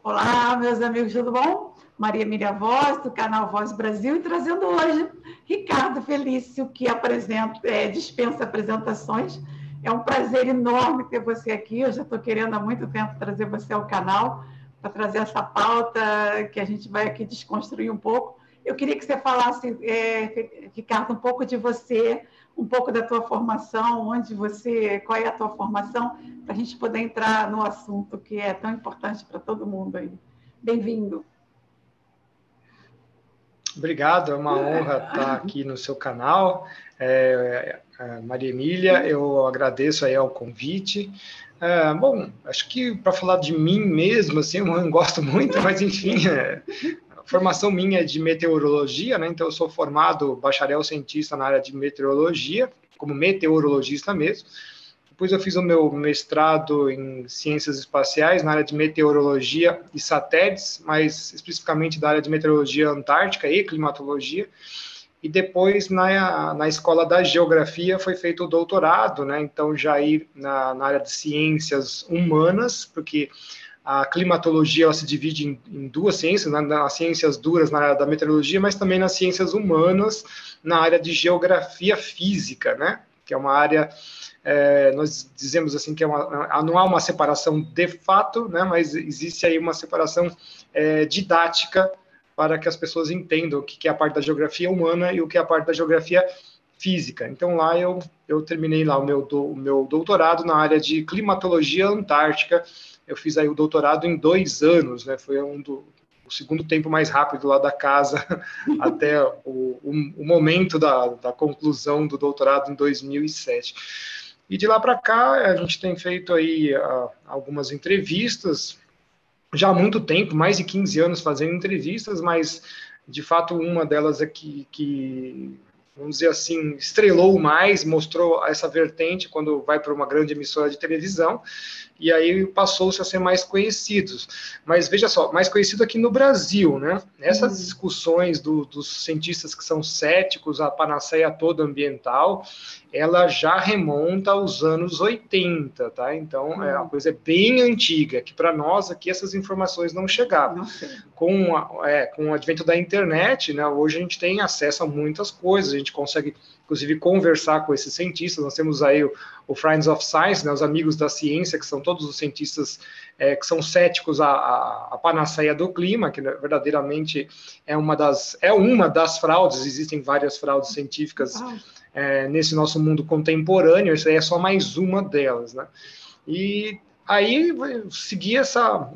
Olá, meus amigos, tudo bom? Maria Emília Voz, do canal Voz Brasil, e trazendo hoje Ricardo Felício, que dispensa apresentações. É um prazer enorme ter você aqui. Eu já estou querendo há muito tempo trazer você ao canal para trazer essa pauta que a gente vai aqui desconstruir um pouco. Eu queria que você falasse, Ricardo, um pouco de você, um pouco da tua formação, qual é a tua formação, para a gente poder entrar no assunto que é tão importante para todo mundo aí. Bem-vindo. Obrigado, é uma honra estar aqui no seu canal. Maria Emília, eu agradeço aí ao convite. Bom, acho que para falar de mim mesmo, assim, eu não gosto muito, mas enfim, a formação minha é de meteorologia, né? Então eu sou formado bacharel cientista na área de meteorologia, como meteorologista mesmo. Depois eu fiz o meu mestrado em ciências espaciais na área de meteorologia e satélites, mais especificamente da área de meteorologia antártica e climatologia. E depois, na escola da geografia, foi feito o doutorado, né? Então, já ir na área de ciências humanas, porque a climatologia ela se divide em duas ciências, né? Nas ciências duras na área da meteorologia, mas também nas ciências humanas, na área de geografia física, né? Que é uma área... nós dizemos assim que não há uma separação de fato, né, mas existe aí uma separação didática para que as pessoas entendam o que é a parte da geografia humana e o que é a parte da geografia física. Então lá eu terminei lá o meu doutorado na área de climatologia antártica. Eu fiz aí o doutorado em 2 anos, né, foi o segundo tempo mais rápido lá da casa até o momento da conclusão do doutorado em 2007. E de lá para cá, a gente tem feito aí algumas entrevistas, já há muito tempo, mais de 15 anos fazendo entrevistas, mas, de fato, uma delas é que vamos dizer assim, estrelou mais, mostrou essa vertente quando vai para uma grande emissora de televisão, e aí passou-se a ser mais conhecidos. Mas veja só, mais conhecido aqui no Brasil, né? Essas discussões dos cientistas que são céticos, a panaceia toda ambiental, ela já remonta aos anos 80, tá? Então, é uma coisa bem antiga, que para nós aqui essas informações não chegavam. Com o advento da internet, né, hoje a gente tem acesso a muitas coisas, a gente consegue, inclusive, conversar com esses cientistas. Nós temos aí o Friends of Science, né, os amigos da ciência, que são todos os cientistas que são céticos à panaceia do clima, que verdadeiramente é uma das fraudes, existem várias fraudes científicas nesse nosso mundo contemporâneo, isso aí é só mais uma delas, né? E aí seguir essa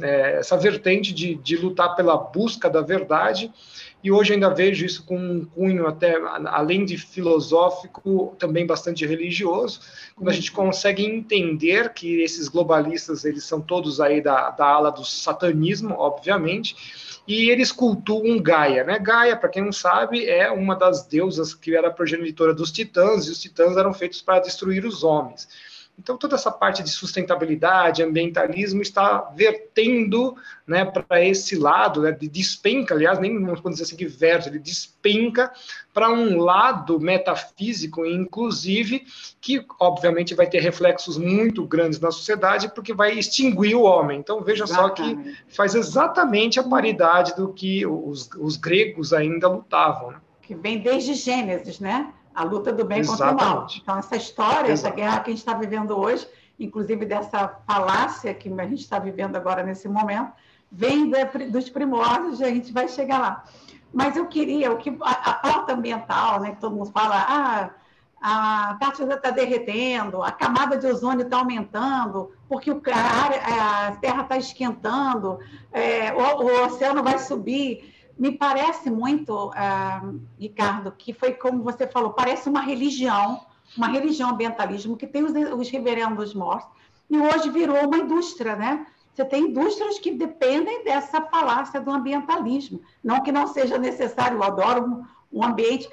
vertente de lutar pela busca da verdade, e hoje ainda vejo isso com um cunho até, além de filosófico, também bastante religioso, quando a gente consegue entender que esses globalistas, eles são todos aí da ala do satanismo, obviamente, e eles cultuam Gaia, né? Gaia, para quem não sabe, é uma das deusas que era progenitora dos titãs, e os titãs eram feitos para destruir os homens. Então, toda essa parte de sustentabilidade, ambientalismo, está vertendo, né, para esse lado, né, despenca, aliás, nem vamos dizer assim que verte, ele despenca para um lado metafísico, inclusive, que, obviamente, vai ter reflexos muito grandes na sociedade, porque vai extinguir o homem. Então, veja só que faz exatamente a paridade do que os gregos ainda lutavam. Né? Que vem desde Gênesis, né? A luta do bem contra o mal. Então, essa história, essa guerra que a gente está vivendo hoje, inclusive dessa falácia que a gente está vivendo agora nesse momento, vem dos primórdios, e a gente vai chegar lá. Mas eu queria, a pauta ambiental, né, que todo mundo fala, a Antártida está derretendo, a camada de ozônio está aumentando, porque a Terra está esquentando, o oceano vai subir. Me parece muito, Ricardo, que foi como você falou, parece uma religião ambientalismo, que tem os reverendos mortos, e hoje virou uma indústria, né? Você tem indústrias que dependem dessa falácia do ambientalismo. Não que não seja necessário, eu adoro um ambiente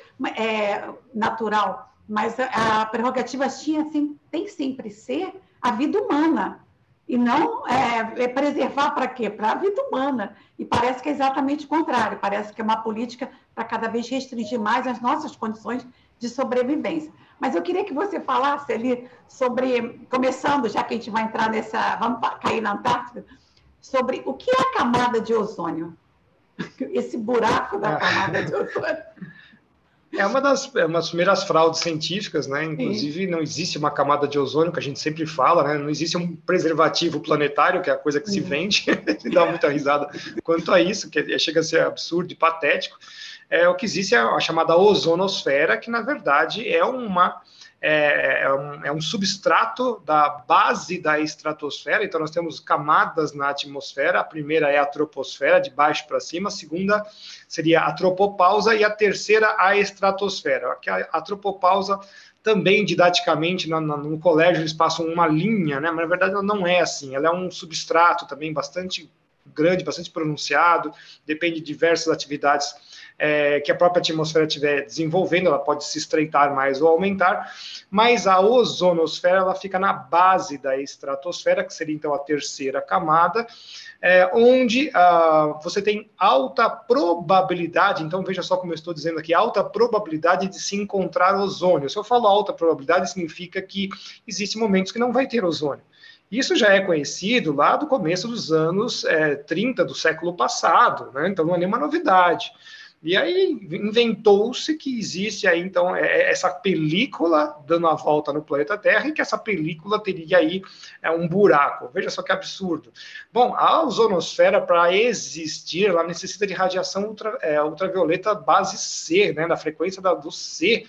natural, mas a prerrogativa tem sempre ser a vida humana. E não preservar para quê? Para a vida humana. E parece que é exatamente o contrário. Parece que é uma política para cada vez restringir mais as nossas condições de sobrevivência. Mas eu queria que você falasse ali sobre, começando, já que a gente vai entrar vamos cair na Antártida, sobre o que é a camada de ozônio. Esse buraco da camada de ozônio. É uma das primeiras fraudes científicas, né? Inclusive, não existe uma camada de ozônio, que a gente sempre fala, né? Não existe um preservativo planetário, que é a coisa que se vende, e dá muita risada quanto a isso, que chega a ser absurdo e patético. O que existe é a chamada ozonosfera, que, na verdade, é um substrato da base da estratosfera. Então, nós temos camadas na atmosfera. A primeira é a troposfera, de baixo para cima. A segunda seria a tropopausa e a terceira a estratosfera. Aqui a tropopausa também, didaticamente, no colégio, eles passam uma linha, né? Mas, na verdade, ela não é assim. Ela é um substrato também bastante grande, bastante pronunciado, depende de diversas atividades que a própria atmosfera estiver desenvolvendo, ela pode se estreitar mais ou aumentar, mas a ozonosfera ela fica na base da estratosfera, que seria então a terceira camada, onde você tem alta probabilidade, então veja só como eu estou dizendo aqui, alta probabilidade de se encontrar ozônio. Se eu falo alta probabilidade, significa que existem momentos que não vai ter ozônio. Isso já é conhecido lá do começo dos anos 30 do século passado, né? Então não é nenhuma novidade. E aí inventou-se que existe aí, então, essa película dando a volta no planeta Terra e que essa película teria aí um buraco. Veja só que absurdo. Bom, a ozonosfera, para existir, ela necessita de radiação ultravioleta base C, né, da frequência do C.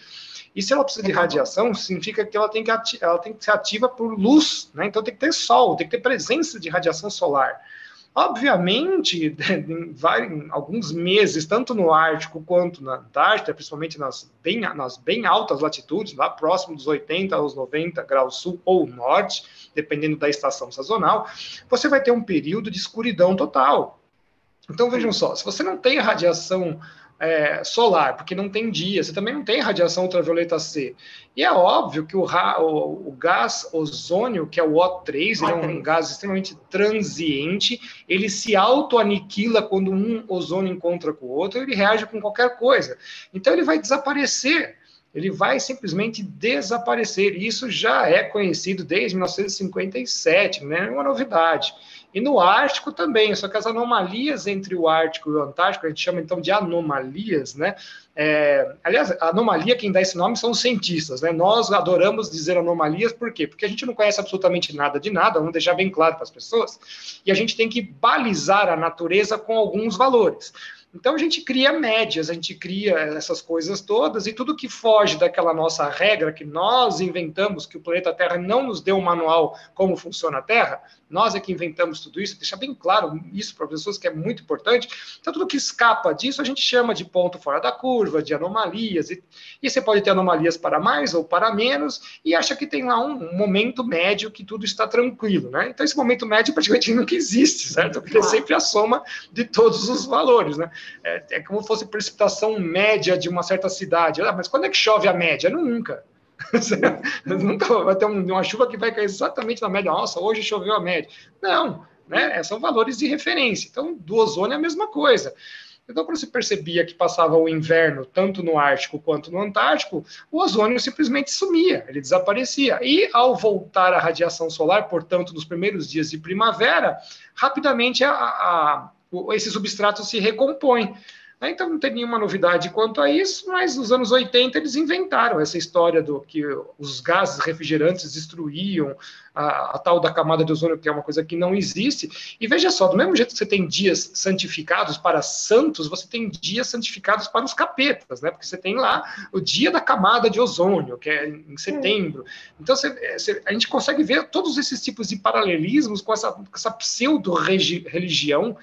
E se ela precisa de radiação, significa que ela tem que ser ativa por luz, né? Então tem que ter sol, tem que ter presença de radiação solar. Obviamente, em alguns meses, tanto no Ártico quanto na Antártida, principalmente nas bem altas latitudes, lá próximo dos 80 aos 90 graus sul ou norte, dependendo da estação sazonal, você vai ter um período de escuridão total. Então, vejam só, se você não tem radiação solar, porque não tem dia, você também não tem radiação ultravioleta C. E é óbvio que o gás ozônio, que é o O3, ele é um gás extremamente transiente, ele se autoaniquila quando um ozônio encontra com o outro, ele reage com qualquer coisa. Então ele vai desaparecer. Ele vai simplesmente desaparecer. E isso já é conhecido desde 1957, não é uma novidade. E no Ártico também, só que as anomalias entre o Ártico e o Antártico, a gente chama então de anomalias, né? Aliás, a anomalia, quem dá esse nome são os cientistas, né? Nós adoramos dizer anomalias, por quê? Porque a gente não conhece absolutamente nada de nada, vamos deixar bem claro para as pessoas, e a gente tem que balizar a natureza com alguns valores. Então a gente cria médias, a gente cria essas coisas todas, e tudo que foge daquela nossa regra que nós inventamos, que o planeta Terra não nos deu um manual como funciona a Terra, nós é que inventamos tudo isso, deixar bem claro isso para as pessoas que é muito importante. Então tudo que escapa disso a gente chama de ponto fora da curva, de anomalias, e você pode ter anomalias para mais ou para menos, e acha que tem lá um momento médio que tudo está tranquilo, né? Então esse momento médio praticamente nunca existe, certo? Porque é sempre a soma de todos os valores, né? É como se fosse precipitação média de uma certa cidade. Mas quando é que chove a média? Nunca. Nunca vai ter uma chuva que vai cair exatamente na média. Nossa, hoje choveu a média. Não, né? São valores de referência. Então, do ozônio é a mesma coisa. Então, quando se percebia que passava o inverno tanto no Ártico quanto no Antártico, o ozônio simplesmente sumia, ele desaparecia. E, ao voltar a radiação solar, portanto, nos primeiros dias de primavera, rapidamente esse substrato se recompõe. Então não tem nenhuma novidade quanto a isso, mas nos anos 80 eles inventaram essa história do que os gases refrigerantes destruíam a tal da camada de ozônio, que é uma coisa que não existe. E veja só, do mesmo jeito que você tem dias santificados para santos, você tem dias santificados para os capetas, né? Porque você tem lá o dia da camada de ozônio, que é em setembro. Então a gente consegue ver todos esses tipos de paralelismos com essa pseudo-religião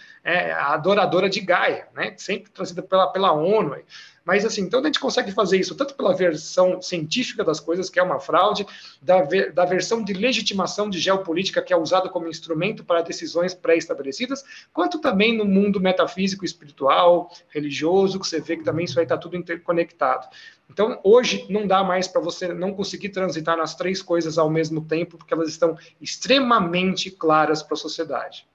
adoradora de Gaia, né? Sempre trazida pela ONU. Mas, assim, então a gente consegue fazer isso tanto pela versão científica das coisas, que é uma fraude, da versão de legitimação de geopolítica, que é usada como instrumento para decisões pré-estabelecidas, quanto também no mundo metafísico, espiritual, religioso, que você vê que também isso aí está tudo interconectado. Então, hoje, não dá mais para você não conseguir transitar nas três coisas ao mesmo tempo, porque elas estão extremamente claras para a sociedade.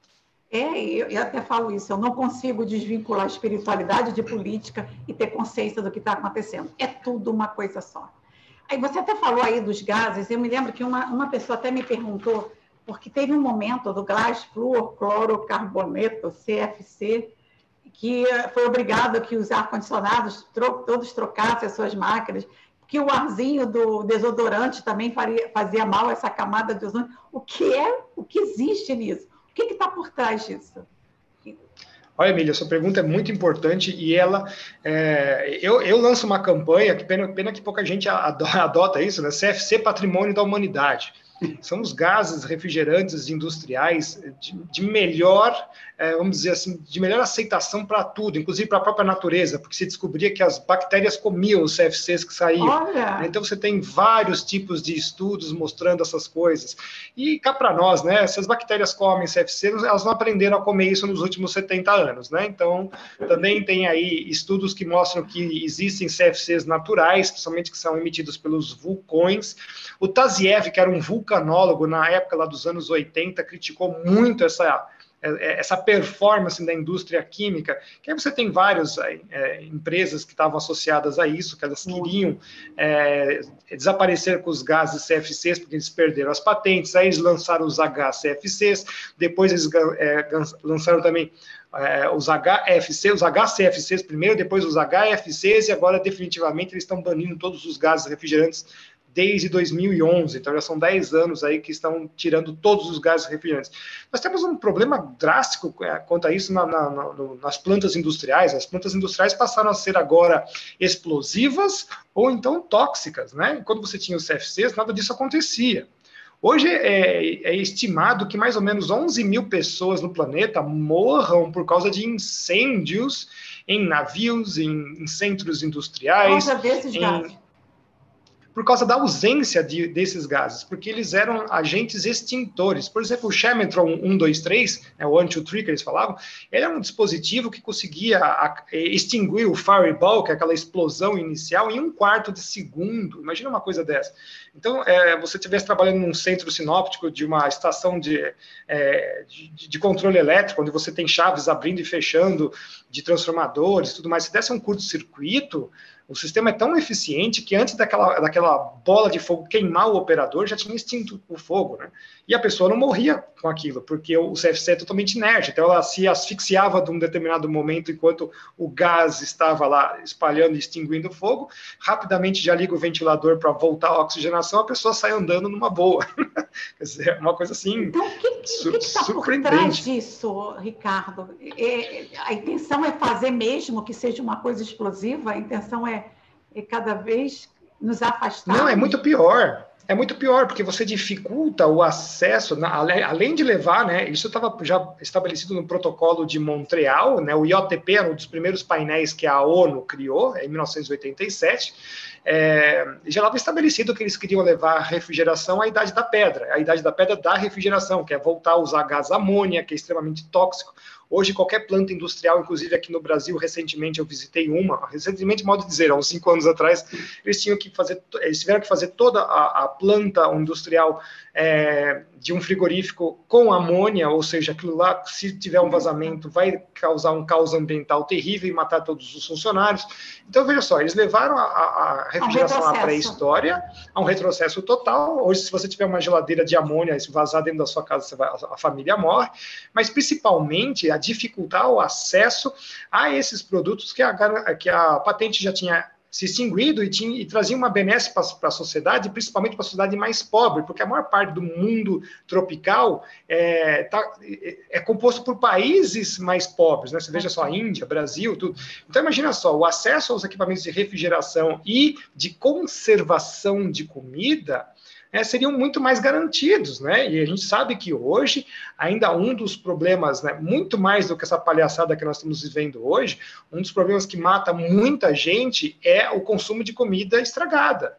Eu até falo isso, eu não consigo desvincular a espiritualidade de política e ter consciência do que está acontecendo. É tudo uma coisa só. Aí você até falou aí dos gases, eu me lembro que uma pessoa até me perguntou, porque teve um momento do gás fluoroclorocarboneto, CFC, que foi obrigado que os ar-condicionados todos trocassem as suas máquinas, que o arzinho do desodorante também fazia mal, essa camada de ozônio. O que existe nisso? O que está por trás disso? Olha, Emília, sua pergunta é muito importante e ela... eu lanço uma campanha, que pena que pouca gente adota isso, né? CFC Patrimônio da Humanidade. São os gases refrigerantes industriais de melhor, vamos dizer assim, de melhor aceitação para tudo, inclusive para a própria natureza, porque se descobria que as bactérias comiam os CFCs que saíam. Olha. Então você tem vários tipos de estudos mostrando essas coisas. E cá para nós, né? Se as bactérias comem CFC, elas não aprenderam a comer isso nos últimos 70 anos, né? Então também tem aí estudos que mostram que existem CFCs naturais, principalmente que são emitidos pelos vulcões. O Taziev, que era um vulcanólogo na época lá dos anos 80, criticou muito essa performance da indústria química, que aí você tem várias empresas que estavam associadas a isso, que elas queriam desaparecer com os gases CFCs, porque eles perderam as patentes, aí eles lançaram os HCFCs, depois eles lançaram também os HCFCs primeiro, depois os HFCs, e agora definitivamente eles estão banindo todos os gases refrigerantes desde 2011, então já são 10 anos aí que estão tirando todos os gases refrigerantes. Nós temos um problema drástico quanto a isso nas plantas industriais. As plantas industriais passaram a ser agora explosivas ou então tóxicas, né? Quando você tinha os CFCs, nada disso acontecia. Hoje é estimado que mais ou menos 11 mil pessoas no planeta morram por causa de incêndios em navios, em centros industriais. Por causa desses gases. Por causa da ausência desses gases, porque eles eram agentes extintores. Por exemplo, o Chemetron 123, o One-Two-Three que eles falavam, ele era um dispositivo que conseguia extinguir o fireball, que é aquela explosão inicial, em 1/4 de segundo. Imagina uma coisa dessa. Então, você estivesse trabalhando num centro sinóptico de uma estação de controle elétrico, onde você tem chaves abrindo e fechando de transformadores, tudo mais, se desse um curto-circuito, o sistema é tão eficiente que antes daquela bola de fogo queimar o operador, já tinha extinto o fogo, né? E a pessoa não morria com aquilo, porque o CFC é totalmente inerte, então ela se asfixiava de um determinado momento enquanto o gás estava lá espalhando e extinguindo o fogo, rapidamente já liga o ventilador para voltar à oxigenação, a pessoa sai andando numa boa. Quer dizer, é uma coisa assim, então, o que está por trás disso, Ricardo? A intenção é fazer mesmo que seja uma coisa explosiva? A intenção é cada vez nos afastar? Não, é muito pior. É muito pior, porque você dificulta o acesso, além de levar, né? Isso estava já estabelecido no protocolo de Montreal, né? O IOTP era um dos primeiros painéis que a ONU criou, em 1987. Já estava estabelecido que eles queriam levar a refrigeração à idade da pedra, a idade da pedra da refrigeração, que é voltar a usar gás amônia, que é extremamente tóxico. Hoje, qualquer planta industrial, inclusive aqui no Brasil, recentemente eu visitei recentemente, modo de dizer, há uns 5 anos atrás, eles tiveram que fazer toda a planta industrial de um frigorífico com amônia, ou seja, aquilo lá, se tiver um vazamento, vai causar um caos ambiental terrível e matar todos os funcionários. Então, veja só, eles levaram a refrigeração à pré-história, a um retrocesso total. Hoje, se você tiver uma geladeira de amônia e se vazar dentro da sua casa, a família morre, mas principalmente a dificultar o acesso a esses produtos que a patente já tinha se extinguido e trazia uma benesse para a sociedade, principalmente para a sociedade mais pobre, porque a maior parte do mundo tropical é composto por países mais pobres, né? Você veja só a Índia, Brasil, tudo. Então, imagina só, o acesso aos equipamentos de refrigeração e de conservação de comida seriam muito mais garantidos, né? E a gente sabe que hoje, ainda um dos problemas, né, muito mais do que essa palhaçada que nós estamos vivendo hoje, um dos problemas que mata muita gente é o consumo de comida estragada,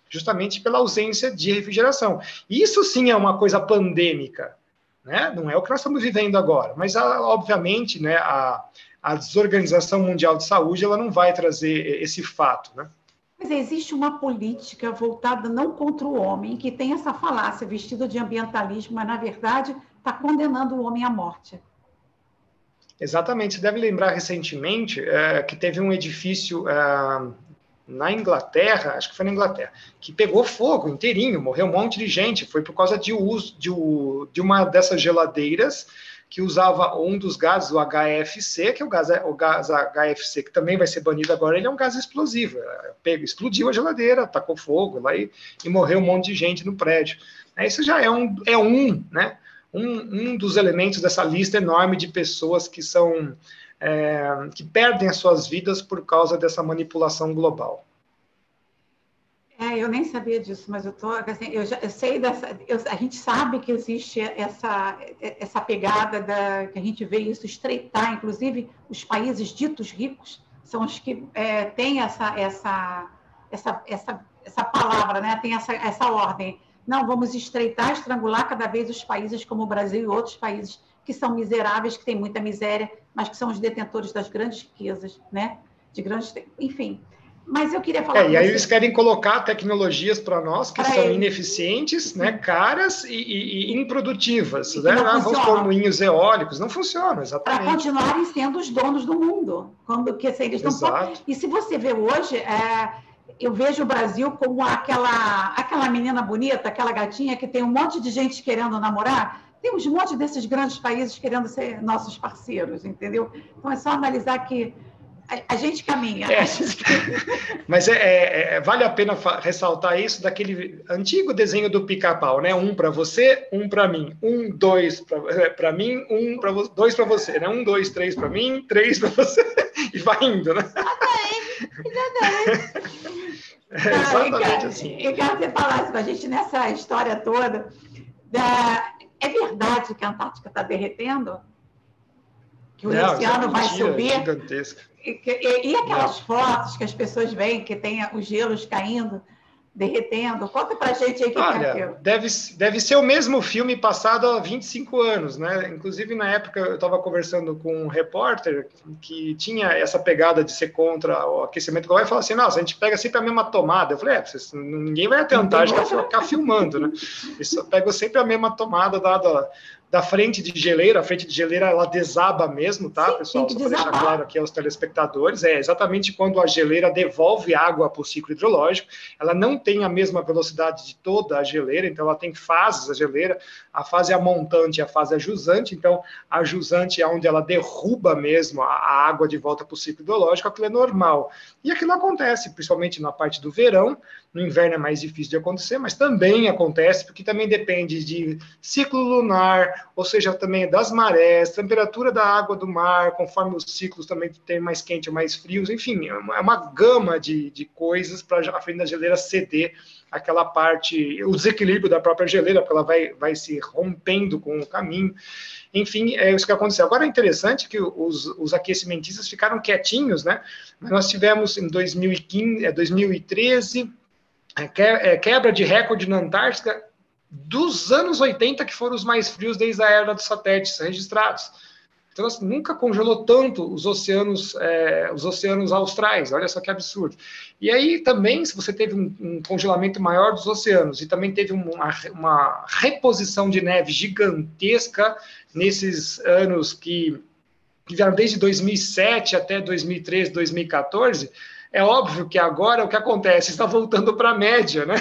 justamente pela ausência de refrigeração. Isso sim é uma coisa pandêmica, né? Não é o que nós estamos vivendo agora, mas obviamente, né, a Desorganização Mundial de Saúde ela não vai trazer esse fato, né? Mas existe uma política voltada não contra o homem, que tem essa falácia vestida de ambientalismo, mas, na verdade, está condenando o homem à morte. Exatamente. Você deve lembrar recentemente que teve um edifício na Inglaterra, acho que foi na Inglaterra, que pegou fogo inteirinho, morreu um monte de gente, foi por causa de uso de uma dessas geladeiras que usava um dos gases, o HFC, que é o gás HFC, que também vai ser banido agora, ele é um gás explosivo. Explodiu a geladeira, tacou fogo lá e morreu um monte de gente no prédio. Isso já é né, um dos elementos dessa lista enorme de pessoas que são que perdem as suas vidas por causa dessa manipulação global. Eu nem sabia disso, mas assim, eu sei a gente sabe que existe essa pegada que a gente vê isso estreitar, inclusive os países ditos ricos são os que têm essa palavra, né? Tem essa ordem. Não, vamos estreitar, estrangular cada vez os países como o Brasil e outros países que são miseráveis, que têm muita miséria, mas que são os detentores das grandes riquezas, né? Enfim. Mas eu queria falar. E aí eles querem colocar tecnologias para nós que são ineficientes, né, caras e improdutivas. Né? Vamos pôr moinhos eólicos, não funcionam, exatamente. Para continuarem sendo os donos do mundo. Eles não podem. E se você vê hoje, eu vejo o Brasil como aquela menina bonita, aquela gatinha que tem um monte de gente querendo namorar. Tem um monte desses grandes países querendo ser nossos parceiros, entendeu? Então é só analisar que a gente caminha. Mas vale a pena ressaltar isso daquele antigo desenho do Pica-Pau, né? Um para você, um para mim. 1, 2 para mim, 2 para você, né? 1, 2, 3 para mim, 3 para você. E vai indo, né? Exatamente assim. Eu quero que você falasse com a gente nessa história toda. É verdade que a Antártica está derretendo? Que o oceano vai subir? Gigantesca. E aquelas fotos que as pessoas veem que tem os gelos caindo, derretendo? Conta pra gente aí que Olha, deve ser o mesmo filme passado há 25 anos, né? Inclusive, na época, eu estava conversando com um repórter que tinha essa pegada de ser contra o aquecimento global e falou assim, nossa, a gente pega sempre a mesma tomada. Eu falei, ninguém vai até a Antártica ficar filmando, né? Eles pegam sempre a mesma tomada da frente de geleira. A frente de geleira, ela desaba mesmo, tá, sim, pessoal? Só para deixar claro aqui aos telespectadores, é exatamente quando a geleira devolve água para o ciclo hidrológico. Ela não tem a mesma velocidade de toda a geleira, então ela tem fases, a geleira. A fase amontante e a fase ajusante. Então, a ajusante é onde ela derruba mesmo a água de volta para o ciclo hidrológico, aquilo é normal. E aquilo acontece, principalmente na parte do verão. No inverno é mais difícil de acontecer, mas também acontece, porque também depende de ciclo lunar, ou seja, também das marés, temperatura da água do mar, conforme os ciclos também tem mais quente ou mais frios, enfim, é uma gama de coisas para a frente da geleira ceder aquela parte, o desequilíbrio da própria geleira, porque ela vai se rompendo com o caminho. Enfim, é isso que aconteceu. Agora é interessante que os aquecimentistas ficaram quietinhos, né? Nós tivemos em 2013... quebra de recorde na Antártica dos anos 80, que foram os mais frios desde a era dos satélites registrados. Então, assim, nunca congelou tanto os oceanos austrais, olha só que absurdo. E aí também, se você teve um congelamento maior dos oceanos e também teve uma reposição de neve gigantesca nesses anos que vieram desde 2007 até 2013, 2014, é óbvio que agora o que acontece está voltando para a média, né?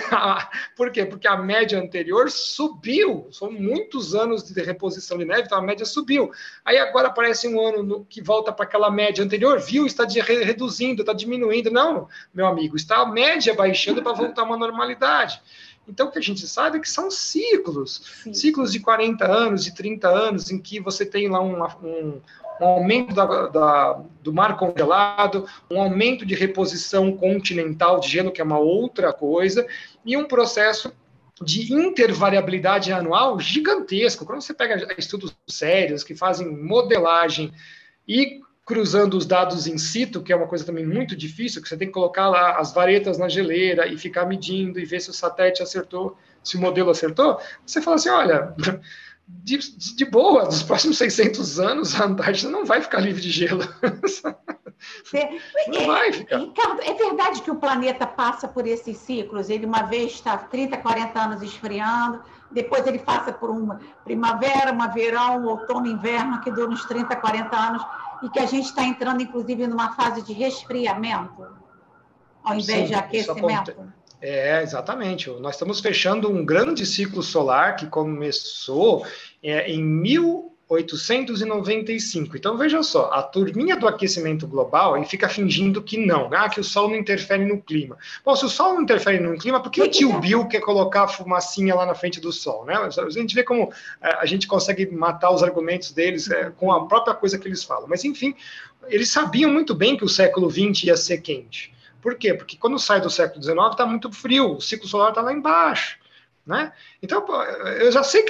Por quê? Porque a média anterior subiu, são muitos anos de reposição de neve, então a média subiu. Aí agora aparece um ano que volta para aquela média anterior, viu? Está reduzindo, está diminuindo. Não, meu amigo, está a média baixando para voltar a uma normalidade. Então, o que a gente sabe é que são ciclos, ciclos de 40 anos, de 30 anos, em que você tem lá um aumento do mar congelado, um aumento de reposição continental de gelo, que é uma outra coisa, e um processo de intervariabilidade anual gigantesco. Quando você pega estudos sérios que fazem modelagem e cruzando os dados in situ, que é uma coisa também muito difícil, que você tem que colocar lá as varetas na geleira e ficar medindo e ver se o satélite acertou, se o modelo acertou, você fala assim, olha... De boa, nos próximos 600 anos, a Antártida não vai ficar livre de gelo. Não vai ficar. Ricardo, é verdade que o planeta passa por esses ciclos? Ele uma vez está 30, 40 anos esfriando, depois ele passa por uma primavera, uma verão, um outono, inverno, que dura uns 30, 40 anos, e que a gente está entrando, inclusive, numa fase de resfriamento? ao invés de aquecimento. Exatamente. Nós estamos fechando um grande ciclo solar que começou em 1895. Então, veja só, a turminha do aquecimento global e fica fingindo que não, que o Sol não interfere no clima. Bom, se o Sol não interfere no clima, por que o tio Bill quer colocar a fumacinha lá na frente do Sol? Né? A gente vê como a gente consegue matar os argumentos deles com a própria coisa que eles falam. Mas, enfim, eles sabiam muito bem que o século XX ia ser quente. Por quê? Porque quando sai do século XIX está muito frio, o ciclo solar está lá embaixo. Né? Então, eu já sei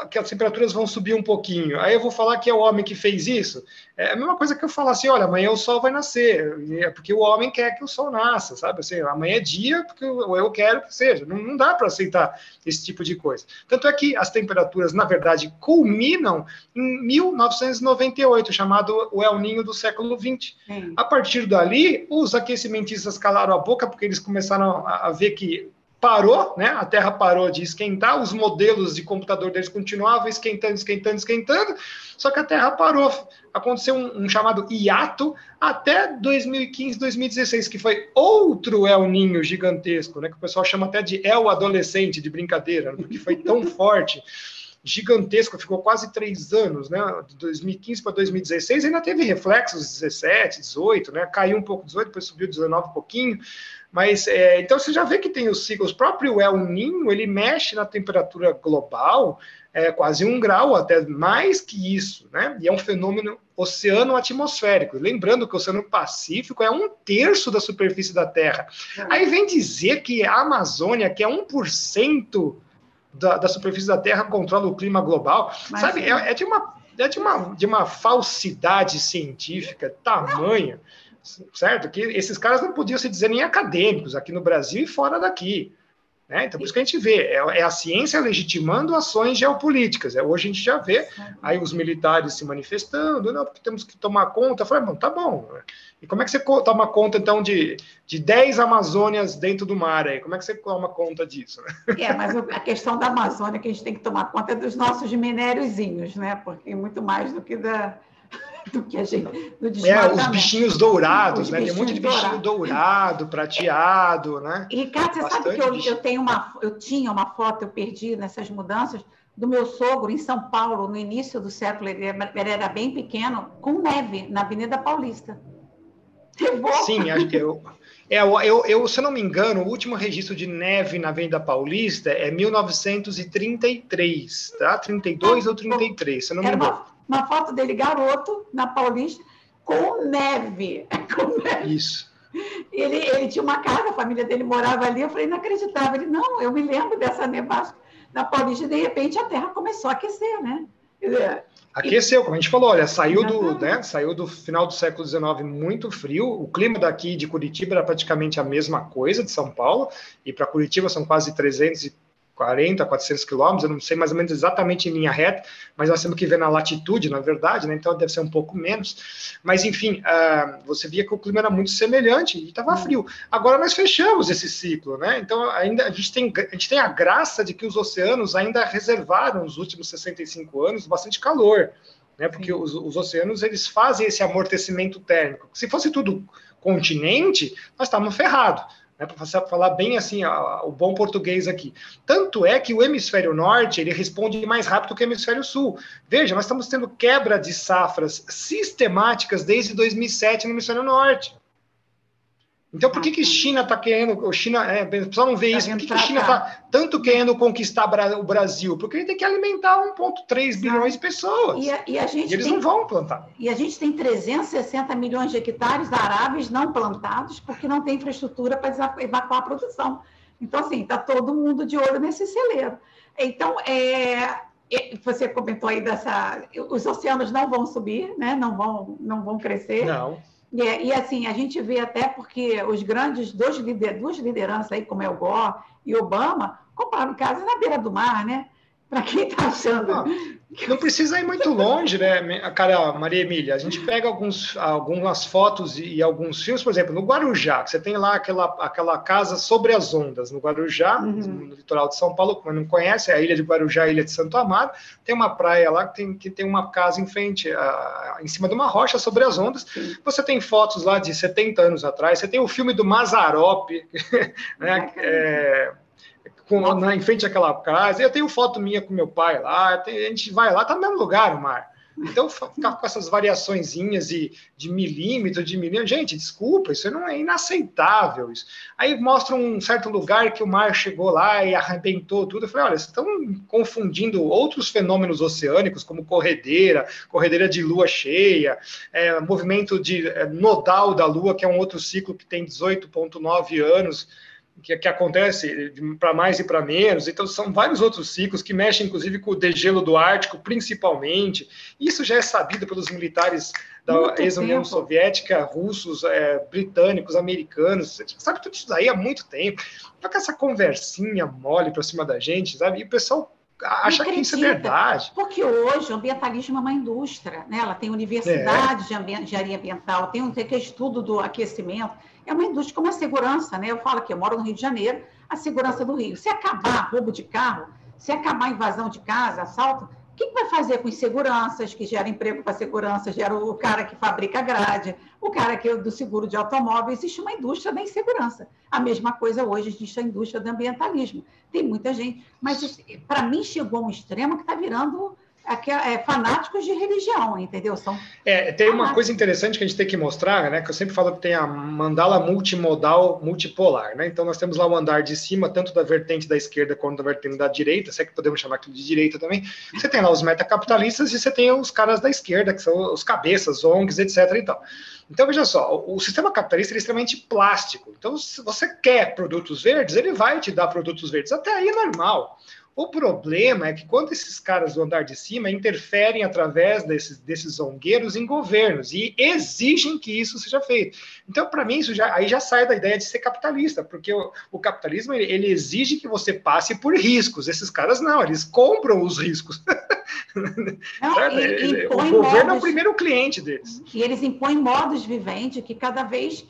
que as temperaturas vão subir um pouquinho, aí eu vou falar que é o homem que fez isso. É a mesma coisa que eu falar assim, olha, amanhã o sol vai nascer, é porque o homem quer que o sol nasça, sabe? Assim, amanhã é dia porque eu quero que seja. Não dá para aceitar esse tipo de coisa. Tanto é que as temperaturas, na verdade, culminam em 1998, chamado o El Niño do século XX. A partir dali, os aquecimentistas calaram a boca porque eles começaram a ver que parou, né? A Terra parou de esquentar, os modelos de computador deles continuavam esquentando, só que a Terra parou. Aconteceu um chamado hiato até 2015, 2016, que foi outro El Niño gigantesco, né? Que o pessoal chama até de El Adolescente, de brincadeira, porque foi tão forte, gigantesco, ficou quase 3 anos, né? De 2015 para 2016, ainda teve reflexos 17, 18, né? Caiu um pouco 18, depois subiu 19 um pouquinho. Mas, então, você já vê que tem os ciclos. O próprio El Niño, ele mexe na temperatura global quase 1 grau, até mais que isso, né? E é um fenômeno oceano-atmosférico. Lembrando que o Oceano Pacífico é 1/3 da superfície da Terra. Aí vem dizer que a Amazônia, que é 1% da superfície da Terra, controla o clima global. Mas, sabe, de uma falsidade científica tamanha. Certo? Que esses caras não podiam se dizer nem acadêmicos aqui no Brasil e fora daqui. Né? Então, por isso que a gente vê, é a ciência legitimando ações geopolíticas. Hoje a gente já vê aí os militares se manifestando, não, porque temos que tomar conta. Eu falei, bom, tá bom. E como é que você toma conta, então, de 10 Amazônias dentro do mar aí? Como é que você toma conta disso? Mas a questão da Amazônia que a gente tem que tomar conta é dos nossos minériozinhos, né? Porque muito mais do que a gente, do os bichinhos dourados, né? Tem um monte de bichinho dourado, prateado, né? E, Ricardo, você sabe que eu tinha uma foto, eu perdi nessas mudanças, do meu sogro em São Paulo, no início do século, ele era bem pequeno, com neve, na Avenida Paulista. Sim, acho que se eu não me engano, o último registro de neve na Avenida Paulista é 1933, tá? 32 ou 33, se eu não me engano. Uma foto dele, garoto, na Paulista, com neve. Isso. Ele tinha uma casa, a família dele morava ali. Eu falei, inacreditável. Ele, não, eu me lembro dessa nevasca na Paulista. E, de repente, a Terra começou a aquecer, né? Aqueceu, como a gente falou, olha, saiu do final do século XIX muito frio. O clima daqui de Curitiba era praticamente a mesma coisa de São Paulo. E para Curitiba são quase 340, 400 quilômetros, eu não sei mais ou menos exatamente em linha reta, mas nós temos que ver na latitude, na verdade, né? Então deve ser um pouco menos. Mas, enfim, você via que o clima era muito semelhante e estava frio. Agora nós fechamos esse ciclo, né? Então ainda a gente tem a graça de que os oceanos ainda reservaram nos últimos 65 anos bastante calor, né? Porque os oceanos, eles fazem esse amortecimento térmico. Se fosse tudo continente, nós estávamos ferrados. Para falar bem assim, o bom português aqui. Tanto é que o hemisfério norte, ele responde mais rápido que o hemisfério sul. Veja, nós estamos tendo quebra de safras sistemáticas desde 2007 no hemisfério norte. Então, por que China está querendo... O pessoal não vê isso. Por que a China está tanto querendo conquistar o Brasil? Porque ele tem que alimentar 1,3 bilhões de pessoas. E eles não vão plantar. E a gente tem 360 milhões de hectares aráveis não plantados porque não tem infraestrutura para evacuar a produção. Então, assim, está todo mundo de olho nesse celeiro. Então, você comentou aí os oceanos não vão subir, né? Não vão crescer. Não. E assim, a gente vê até porque os grandes, duas lideranças aí, como El Gore e Obama, compraram casas na beira do mar, né? Para quem está achando... Não precisa ir muito longe, né, cara, Maria Emília? A gente pega algumas fotos e alguns filmes, por exemplo, no Guarujá, que você tem lá aquela casa sobre as ondas, no Guarujá, no litoral de São Paulo, como não conhece, é a ilha de Guarujá, a ilha de Santo Amaro, tem uma praia lá que tem uma casa em frente, em cima de uma rocha sobre as ondas. Você tem fotos lá de 70 anos atrás, você tem o filme do Mazzaropi, né, em frente àquela casa. Eu tenho foto minha com meu pai lá, a gente vai lá, tá no mesmo lugar o mar. Então, ficar com essas variaçõezinhas de milímetro, gente, desculpa, isso não é inaceitável. Isso. Aí mostra um certo lugar que o mar chegou lá e arrebentou tudo. Eu falei, olha, vocês estão confundindo outros fenômenos oceânicos, como corredeira de lua cheia, movimento nodal da lua, que é um outro ciclo que tem 18,9 anos, que acontece para mais e para menos. Então, são vários outros ciclos que mexem, inclusive, com o degelo do Ártico, principalmente. Isso já é sabido pelos militares da ex-União Soviética, russos, britânicos, americanos. Você sabe tudo isso daí há muito tempo. Só que essa conversinha mole para cima da gente, sabe? E o pessoal acha que isso é verdade. Porque hoje o ambientalismo é uma indústria, né? Ela tem universidade de engenharia ambiental, tem que estudo do aquecimento. É uma indústria como a segurança, né? Eu falo que eu moro no Rio de Janeiro, a segurança do Rio. Se acabar roubo de carro, se acabar invasão de casa, assalto, o que vai fazer com os seguranças, que gera emprego para segurança, gera o cara que fabrica grade, o cara que é do seguro de automóvel? Existe uma indústria da insegurança. A mesma coisa hoje existe a indústria do ambientalismo. Tem muita gente, mas para mim chegou a um extremo que está virando fanáticos de religião, entendeu? Tem uma coisa interessante que a gente tem que mostrar, né? Que eu sempre falo que tem a mandala multimodal multipolar, né? Então nós temos lá o andar de cima, tanto da vertente da esquerda quanto da vertente da direita, se é que podemos chamar aquilo de direita também. Você tem lá os metacapitalistas e você tem os caras da esquerda, que são os cabeças, ONGs, etc. e tal. Então, veja só, o sistema capitalista é extremamente plástico. Então, se você quer produtos verdes, ele vai te dar produtos verdes. Até aí é normal. O problema é que quando esses caras do andar de cima interferem através desses zongueiros em governos e exigem que isso seja feito. Então, para mim, isso aí já sai da ideia de ser capitalista, porque o capitalismo ele exige que você passe por riscos. Esses caras não, eles compram os riscos. O governo é o primeiro cliente deles. E eles impõem modos viventes que cada vez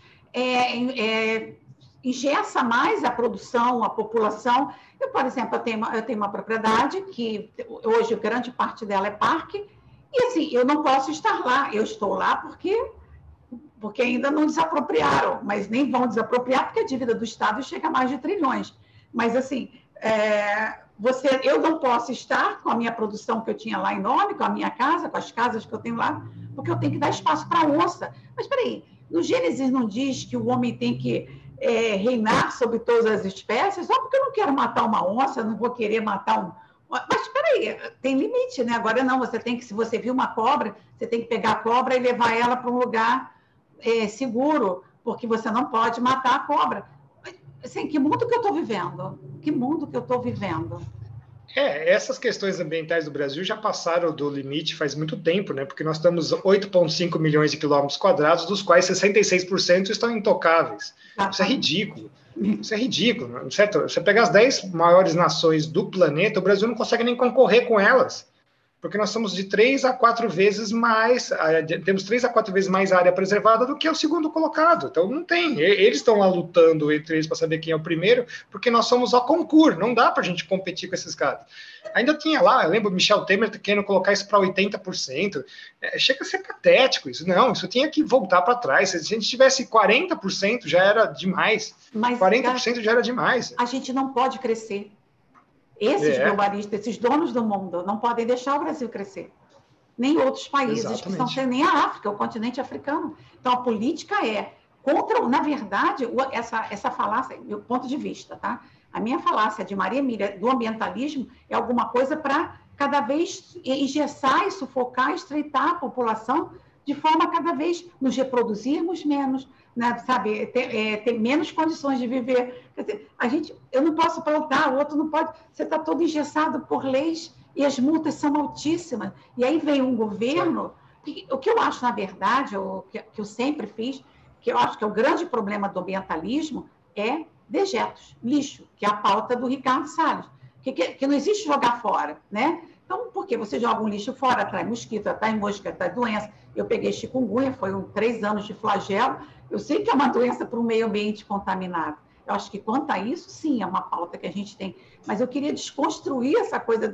engessa mais a produção, a população. Eu, por exemplo, eu tenho uma propriedade que hoje grande parte dela é parque, e assim, eu não posso estar lá. Eu estou lá porque ainda não desapropriaram, mas nem vão desapropriar porque a dívida do Estado chega a mais de trilhões. Mas assim, eu não posso estar com a minha produção que eu tinha lá enorme, com a minha casa, com as casas que eu tenho lá, porque eu tenho que dar espaço para a onça. Mas espera aí, no Gênesis não diz que o homem tem que reinar sobre todas as espécies? Só porque eu não quero matar uma onça, eu não vou querer matar Mas espera aí, tem limite, né? Agora não, se você viu uma cobra, você tem que pegar a cobra e levar ela para um lugar seguro, porque você não pode matar a cobra. Assim, que mundo que eu estou vivendo? Que mundo que eu estou vivendo? Essas questões ambientais do Brasil já passaram do limite faz muito tempo, né? Porque nós temos 8,5 milhões de quilômetros quadrados, dos quais 66% estão intocáveis. Isso é ridículo. Isso é ridículo, certo? Você pegar as 10 maiores nações do planeta, o Brasil não consegue nem concorrer com elas, porque nós somos de 3 a 4 vezes mais, temos 3 a 4 vezes mais área preservada do que o segundo colocado. Então não tem, eles estão lá lutando entre eles para saber quem é o primeiro, porque nós somos a concurso, não dá para a gente competir com esses caras. Ainda tinha lá, eu lembro, Michel Temer querendo colocar isso para 80%, chega a ser patético isso. Não, isso tinha que voltar para trás. Se a gente tivesse 40%, já era demais. Mas, 40% já era demais. A gente não pode crescer. Esses globalistas, esses donos do mundo, não podem deixar o Brasil crescer. Nem outros países, que são nem a África, o continente africano. Então, a política na verdade, essa falácia, meu ponto de vista, tá? A minha falácia de Maria Emília, do ambientalismo, é alguma coisa para cada vez engessar e sufocar, estreitar a população, de forma a cada vez nos reproduzirmos menos, né, sabe, ter menos condições de viver. Quer dizer, eu não posso plantar, o outro não pode. Você está todo engessado por leis e as multas são altíssimas. E aí vem um governo. O que eu acho, na verdade, que eu sempre fiz, que eu acho que é o grande problema do ambientalismo, é dejetos, lixo, que é a pauta do Ricardo Salles, que não existe jogar fora, né? Então, porque você joga um lixo fora, atrai mosquito, atrai mosca, atrai doença. Eu peguei chikungunya, foi 3 anos de flagelo. Eu sei que é uma doença para o meio ambiente contaminado. Eu acho que quanto a isso, sim, é uma pauta que a gente tem. Mas eu queria desconstruir essa coisa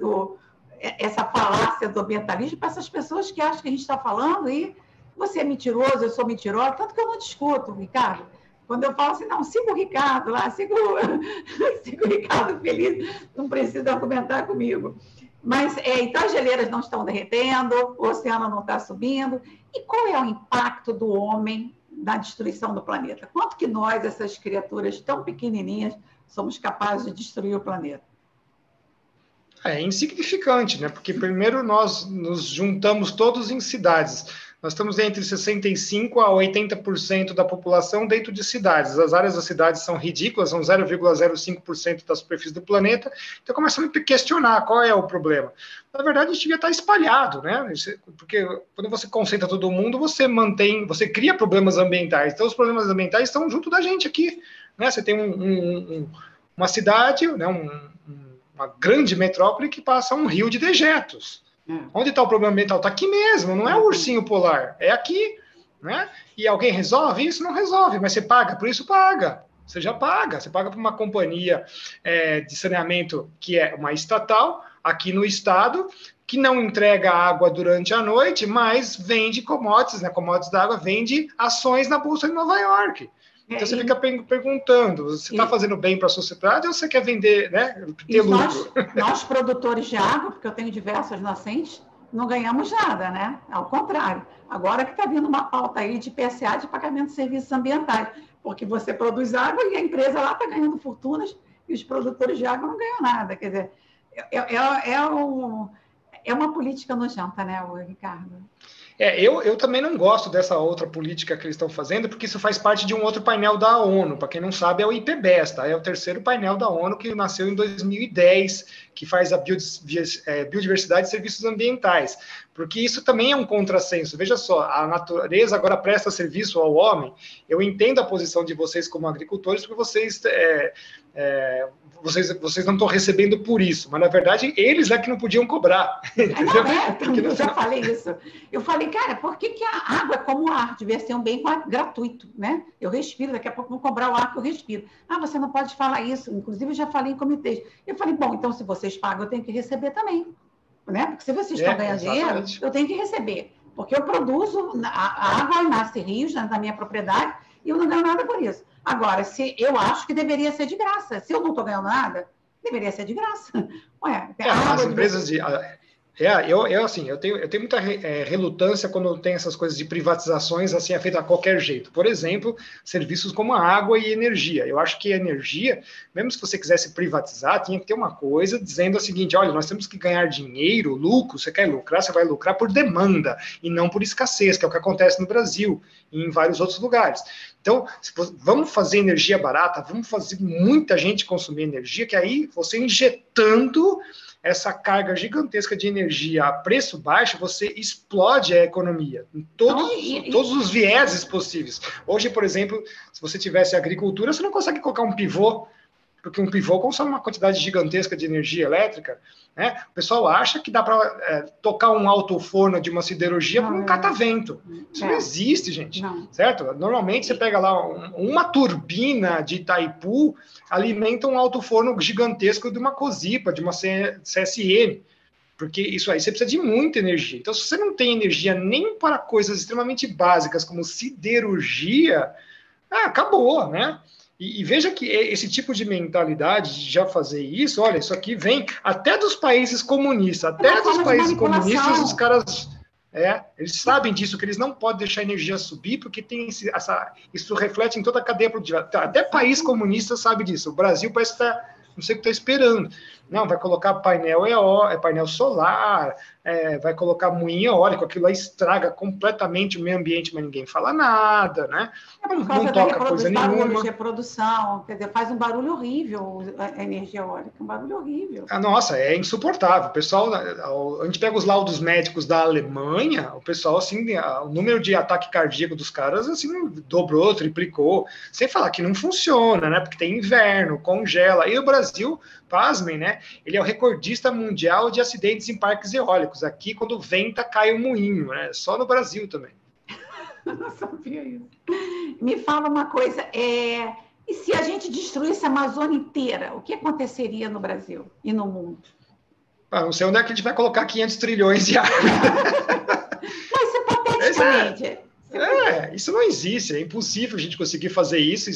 essa falácia do ambientalismo para essas pessoas que acham que a gente está falando e você é mentiroso, eu sou mentirosa, tanto que eu não discuto, Ricardo. Quando eu falo assim, não, siga o Ricardo lá, siga o Ricardo feliz, não precisa argumentar comigo. Mas, então, as geleiras não estão derretendo, o oceano não está subindo. E qual é o impacto do homem na destruição do planeta? Quanto que nós, essas criaturas tão pequenininhas, somos capazes de destruir o planeta? É insignificante, né? Porque primeiro nós nos juntamos todos em cidades. Nós estamos entre 65% a 80% da população dentro de cidades. As áreas das cidades são ridículas, são 0,05% da superfície do planeta. Então começamos a questionar qual é o problema. Na verdade, a gente devia estar espalhado, né? Porque quando você concentra todo mundo, você cria problemas ambientais. Então os problemas ambientais estão junto da gente aqui, né? Você tem uma cidade, né? Uma grande metrópole que passa um rio de dejetos. Onde está o problema ambiental? Está aqui mesmo, não é o ursinho polar, é aqui, né? E alguém resolve isso? Não resolve, mas você paga, por isso paga. Você já paga, você paga para uma companhia de saneamento que é uma estatal, aqui no estado, que não entrega água durante a noite, mas vende commodities, né? Commodities da água, vende ações na Bolsa de Nova York. Então você fica perguntando, você está fazendo bem para a sociedade ou você quer vender, né? Ter lucro? Nós, produtores de água, porque eu tenho diversas nascentes, não ganhamos nada, né? Ao contrário. Agora que está vindo uma pauta aí de PSA, de pagamento de serviços ambientais, porque você produz água e a empresa lá está ganhando fortunas e os produtores de água não ganham nada. Quer dizer, é uma política nojenta, né, Ricardo? Eu também não gosto dessa outra política que eles estão fazendo, porque isso faz parte de um outro painel da ONU. Para quem não sabe, é o IPBES, tá? É o terceiro painel da ONU que nasceu em 2010, que faz a biodiversidade e serviços ambientais. Porque isso também é um contrassenso. Veja só, a natureza agora presta serviço ao homem. Eu entendo a posição de vocês como agricultores, porque vocês não estão recebendo por isso, mas na verdade eles é que não podiam cobrar. Eu já falei isso. Eu falei, cara, por que a água é como o ar? Devia ser um bem gratuito, né? Eu respiro, daqui a pouco vão cobrar o ar que eu respiro. Ah, você não pode falar isso. Inclusive, eu já falei em comitês. Eu falei, bom, então se vocês pagam, eu tenho que receber também. Né? Porque se vocês estão ganhando dinheiro, eu tenho que receber. Porque eu produzo, a água nasce em rios na minha propriedade e eu não ganho nada por isso. Agora, eu acho que deveria ser de graça. Se eu não estou ganhando nada, deveria ser de graça. As empresas de... eu tenho muita relutância quando tem essas coisas de privatizações, assim, é feito a qualquer jeito. Por exemplo, serviços como a água e energia. Eu acho que a energia, mesmo se você quisesse privatizar, tinha que ter uma coisa dizendo o seguinte, olha, nós temos que ganhar dinheiro, lucro, você quer lucrar, você vai lucrar por demanda e não por escassez, que é o que acontece no Brasil e em vários outros lugares. Então, vamos fazer energia barata, vamos fazer muita gente consumir energia, que aí você injetando essa carga gigantesca de energia a preço baixo, você explode a economia em todos os vieses possíveis. Hoje, por exemplo, se você tivesse agricultura, você não consegue colocar um pivô, porque um pivô consome uma quantidade gigantesca de energia elétrica, né? O pessoal acha que dá para tocar um alto-forno de uma siderurgia com um catavento. Isso não existe, gente, certo? Normalmente você pega lá uma turbina de Itaipu, alimenta um alto-forno gigantesco de uma Cosipa, de uma CSN, porque isso aí você precisa de muita energia. Então, se você não tem energia nem para coisas extremamente básicas como siderurgia, acabou, né? E veja que esse tipo de mentalidade de já fazer isso, olha, isso aqui vem até dos países comunistas. Até dos países comunistas, os caras... eles sabem disso, que eles não podem deixar a energia subir, porque tem isso reflete em toda a cadeia produtiva. Até país comunista sabe disso. O Brasil parece que não sei o que está esperando. Não, vai colocar painel painel solar, vai colocar moinho eólico, aquilo lá estraga completamente o meio ambiente, mas ninguém fala nada, né? Não toca coisa nenhuma. Barulho de reprodução, quer dizer, faz um barulho horrível a energia eólica, um barulho horrível. Nossa, é insuportável. O pessoal, a gente pega os laudos médicos da Alemanha, o pessoal, assim, o número de ataque cardíaco dos caras, assim, dobrou, triplicou, sem falar que não funciona, né? Porque tem inverno, congela. E o Brasil pasmem, né? Ele é o recordista mundial de acidentes em parques eólicos. Aqui, quando venta, cai o moinho, né? Só no Brasil também. Eu não sabia isso. Me fala uma coisa, e se a gente destruísse a Amazônia inteira, o que aconteceria no Brasil e no mundo? Não sei onde é que a gente vai colocar 500 trilhões de árvores. Mas, hipoteticamente... Isso não existe, é impossível a gente conseguir fazer isso,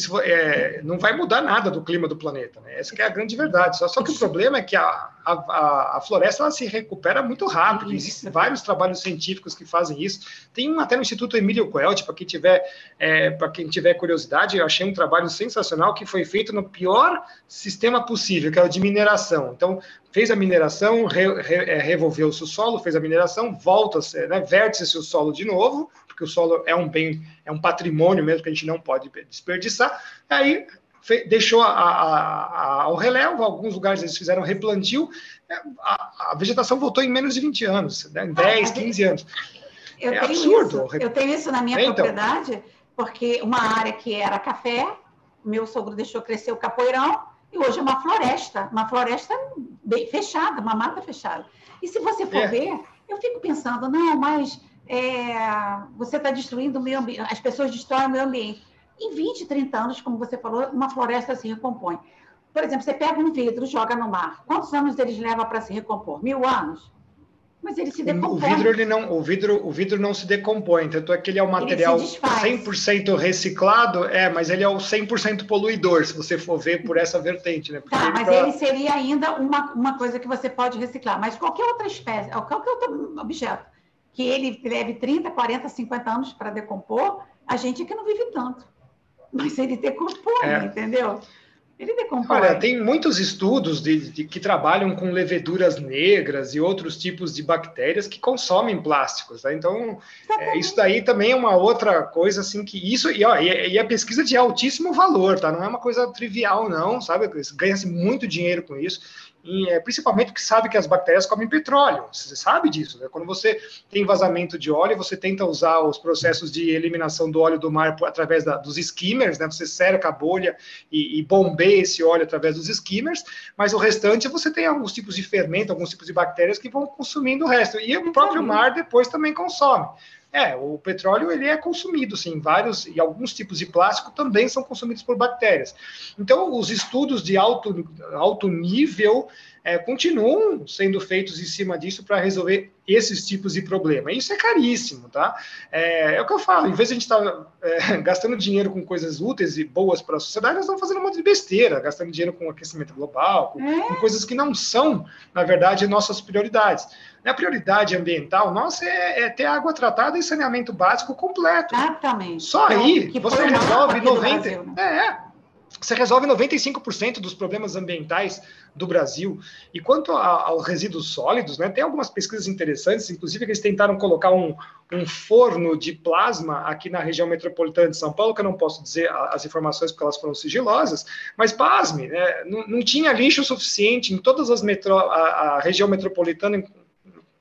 não vai mudar nada do clima do planeta, né? Essa que é a grande verdade, só que o problema é que a floresta ela se recupera muito rápido, existem vários trabalhos científicos que fazem isso, tem um até no Instituto Emílio Coelho, para quem tiver curiosidade, eu achei um trabalho sensacional que foi feito no pior sistema possível, que é o de mineração. Então, fez a mineração, revolveu-se o solo, fez a mineração, volta-se, né, verte-se o solo de novo, porque o solo é um bem, é um patrimônio mesmo que a gente não pode desperdiçar, aí deixou ao relevo, alguns lugares eles fizeram replantio, a vegetação voltou em menos de 20 anos, né, 10, 15 anos. É absurdo. Eu tenho isso na minha propriedade, porque uma área que era café, meu sogro deixou crescer o capoeirão, e hoje é uma floresta bem fechada, uma mata fechada. E se você for ver, eu fico pensando, não, mas você está destruindo o meio ambiente, as pessoas destroem o meio ambiente. Em 20, 30 anos, como você falou, uma floresta se recompõe. Por exemplo, você pega um vidro, joga no mar. Quantos anos eles levam para se recompor? 1000 anos? Mas ele se decompõe. O vidro não se decompõe, tanto é que ele é um material 100% reciclado, mas ele é o 100% poluidor, se você for ver por essa vertente, né? Porque ele seria ainda uma coisa que você pode reciclar, mas qualquer outra espécie, qualquer outro objeto, que ele leve 30, 40, 50 anos para decompor, a gente é que não vive tanto. Mas ele decompõe, entendeu? Ele decompõe. Olha, tem muitos estudos que trabalham com leveduras negras e outros tipos de bactérias que consomem plásticos, tá? Então, isso daí também é uma outra coisa, assim, que isso... E a pesquisa de altíssimo valor, tá? Não é uma coisa trivial, não, sabe? Ganha-se muito dinheiro com isso. E, principalmente porque sabe que as bactérias comem petróleo, você sabe disso, né? Quando você tem vazamento de óleo, você tenta usar os processos de eliminação do óleo do mar através dos skimmers, né? Você cerca a bolha e bombeia esse óleo através dos skimmers, mas o restante você tem alguns tipos de fermento, alguns tipos de bactérias que vão consumindo o resto, e o próprio mar depois também consome. O petróleo ele é consumido, sim, e alguns tipos de plástico também são consumidos por bactérias. Então, os estudos de alto nível continuam sendo feitos em cima disso para resolver esses tipos de problema. Isso é caríssimo, tá? É o que eu falo, em vez de a gente estar gastando dinheiro com coisas úteis e boas para a sociedade, nós estamos fazendo um monte de besteira, gastando dinheiro com aquecimento global, com coisas que não são, na verdade, nossas prioridades. A prioridade ambiental nossa é ter água tratada e saneamento básico completo. Exatamente. Só aí você resolve 95% dos problemas ambientais do Brasil. E quanto aos resíduos sólidos, né, tem algumas pesquisas interessantes, inclusive que eles tentaram colocar um forno de plasma aqui na região metropolitana de São Paulo, que eu não posso dizer as informações porque elas foram sigilosas, mas pasme, né, não tinha lixo suficiente em todas as a região metropolitana,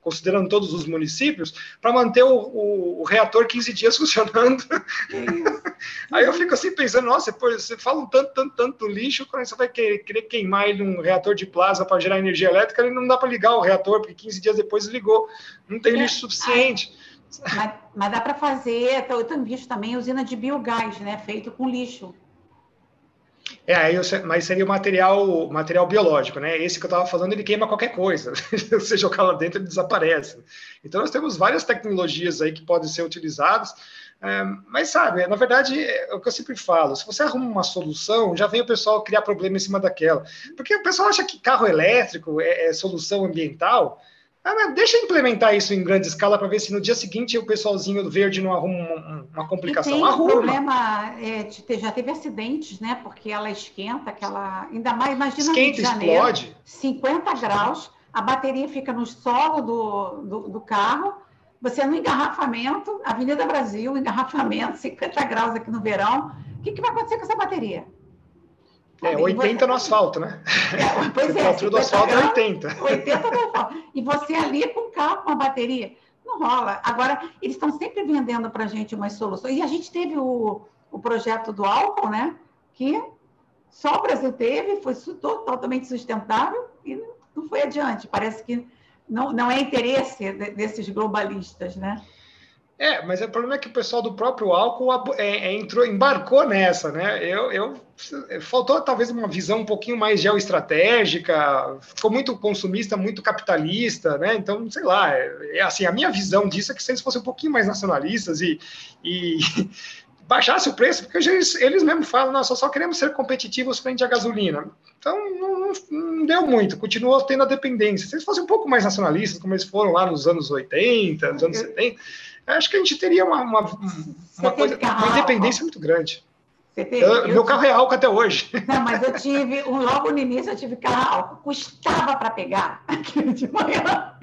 considerando todos os municípios, para manter o reator 15 dias funcionando. Aí eu fico assim pensando, nossa, você fala tanto lixo, quando você vai querer queimar ele num reator de plasma para gerar energia elétrica, ele não dá para ligar o reator, porque 15 dias depois ligou, não tem lixo suficiente. Mas dá para fazer, eu tenho visto também, usina de biogás, né, feito com lixo. Mas seria o material biológico, né? Esse que eu estava falando, ele queima qualquer coisa. Se você jogar lá dentro, ele desaparece. Então, nós temos várias tecnologias aí que podem ser utilizadas, mas, sabe, na verdade, é o que eu sempre falo, se você arruma uma solução, já vem o pessoal criar problema em cima daquela. Porque o pessoal acha que carro elétrico é solução ambiental. Mas deixa eu implementar isso em grande escala para ver se no dia seguinte o pessoalzinho verde não arruma uma complicação. E tem um problema, já teve acidentes, né? Porque ela esquenta, ainda mais, imagina no Rio de Janeiro, explode. 50 graus, a bateria fica no solo do carro, você no engarrafamento, Avenida Brasil, engarrafamento, 50 graus aqui no verão, o que vai acontecer com essa bateria? 80 no asfalto, né? Pois a altura do asfalto é 80. 80 no asfalto. E você ali com o carro, com a bateria. Não rola. Agora, eles estão sempre vendendo para a gente umas soluções. E a gente teve o projeto do álcool, né? Que Só o Brasil teve, foi totalmente sustentável e não foi adiante. Parece que não é interesse desses globalistas, né? Mas o problema é que o pessoal do próprio álcool embarcou nessa, né? Faltou talvez uma visão um pouquinho mais geoestratégica, ficou muito consumista, muito capitalista, né? Então, sei lá, assim, a minha visão disso é que se eles fossem um pouquinho mais nacionalistas e baixasse o preço, porque eles mesmos falam, nós só queremos ser competitivos frente à gasolina. Então, não deu muito, continuou tendo a dependência. Se eles fossem um pouco mais nacionalistas, como eles foram lá nos anos 80, nos anos 70, acho que a gente teria uma independência muito grande. Meu carro é álcool até hoje. Não, mas eu tive, logo no início, eu tive carro álcool. Custava para pegar aquilo de manhã.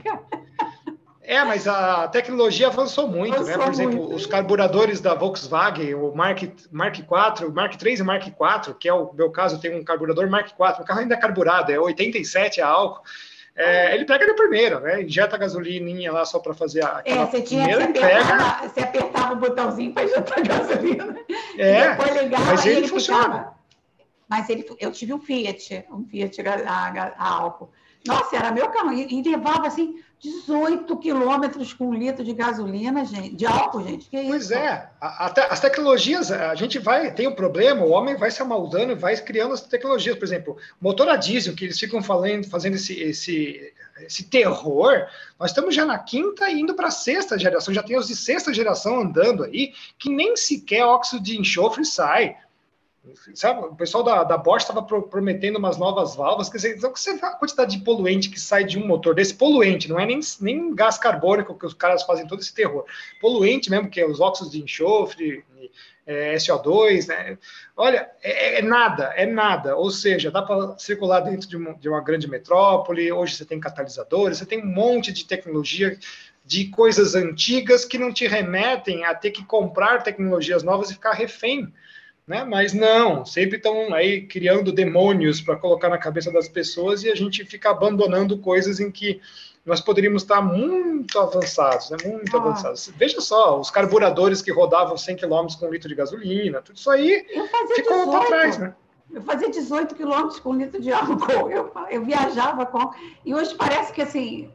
Mas a tecnologia avançou muito, né? Por exemplo, os carburadores da Volkswagen, o Mark IV, Mark III e Mark IV, que é o meu caso, tem um carburador Mark IV, o carro ainda é carburado, é 87 a álcool. Ele pega de primeira, né? Injeta a gasolininha lá só para fazer aquela primeira entrega. Você apertava o botãozinho para injetar a gasolina. Mas ele funciona. Mas eu tive um Fiat a álcool. Nossa, era meu carro. E levava, assim, 18 quilômetros com 1 litro de gasolina, gente, de álcool, gente. Que pois isso? As tecnologias, a gente tem um problema, o homem vai se amaldando e vai criando as tecnologias. Por exemplo, motor a diesel, que eles ficam fazendo esse terror, nós estamos já na 5ª e indo para a 6ª geração, já tem os de 6ª geração andando aí, que nem sequer óxido de enxofre sai. Sabe, o pessoal da Bosch estava prometendo umas novas válvulas, quer dizer, então, você vê a quantidade de poluente que sai de um motor desse, poluente, não é nem gás carbônico que os caras fazem todo esse terror, poluente mesmo, que é os óxidos de enxofre, SO2, né? Olha, é nada, ou seja, dá para circular dentro de uma grande metrópole, hoje você tem catalisadores, você tem um monte de tecnologia, de coisas antigas que não te remetem a ter que comprar tecnologias novas e ficar refém. Né? Mas não, sempre estão aí criando demônios para colocar na cabeça das pessoas e a gente fica abandonando coisas em que nós poderíamos estar muito avançados, né? Muito avançados. Veja só, os carburadores que rodavam 100 km com 1 litro de gasolina, tudo isso aí ficou para trás, né? Eu fazia 18 quilômetros com 1 litro de álcool, eu viajava com... E hoje parece que, assim,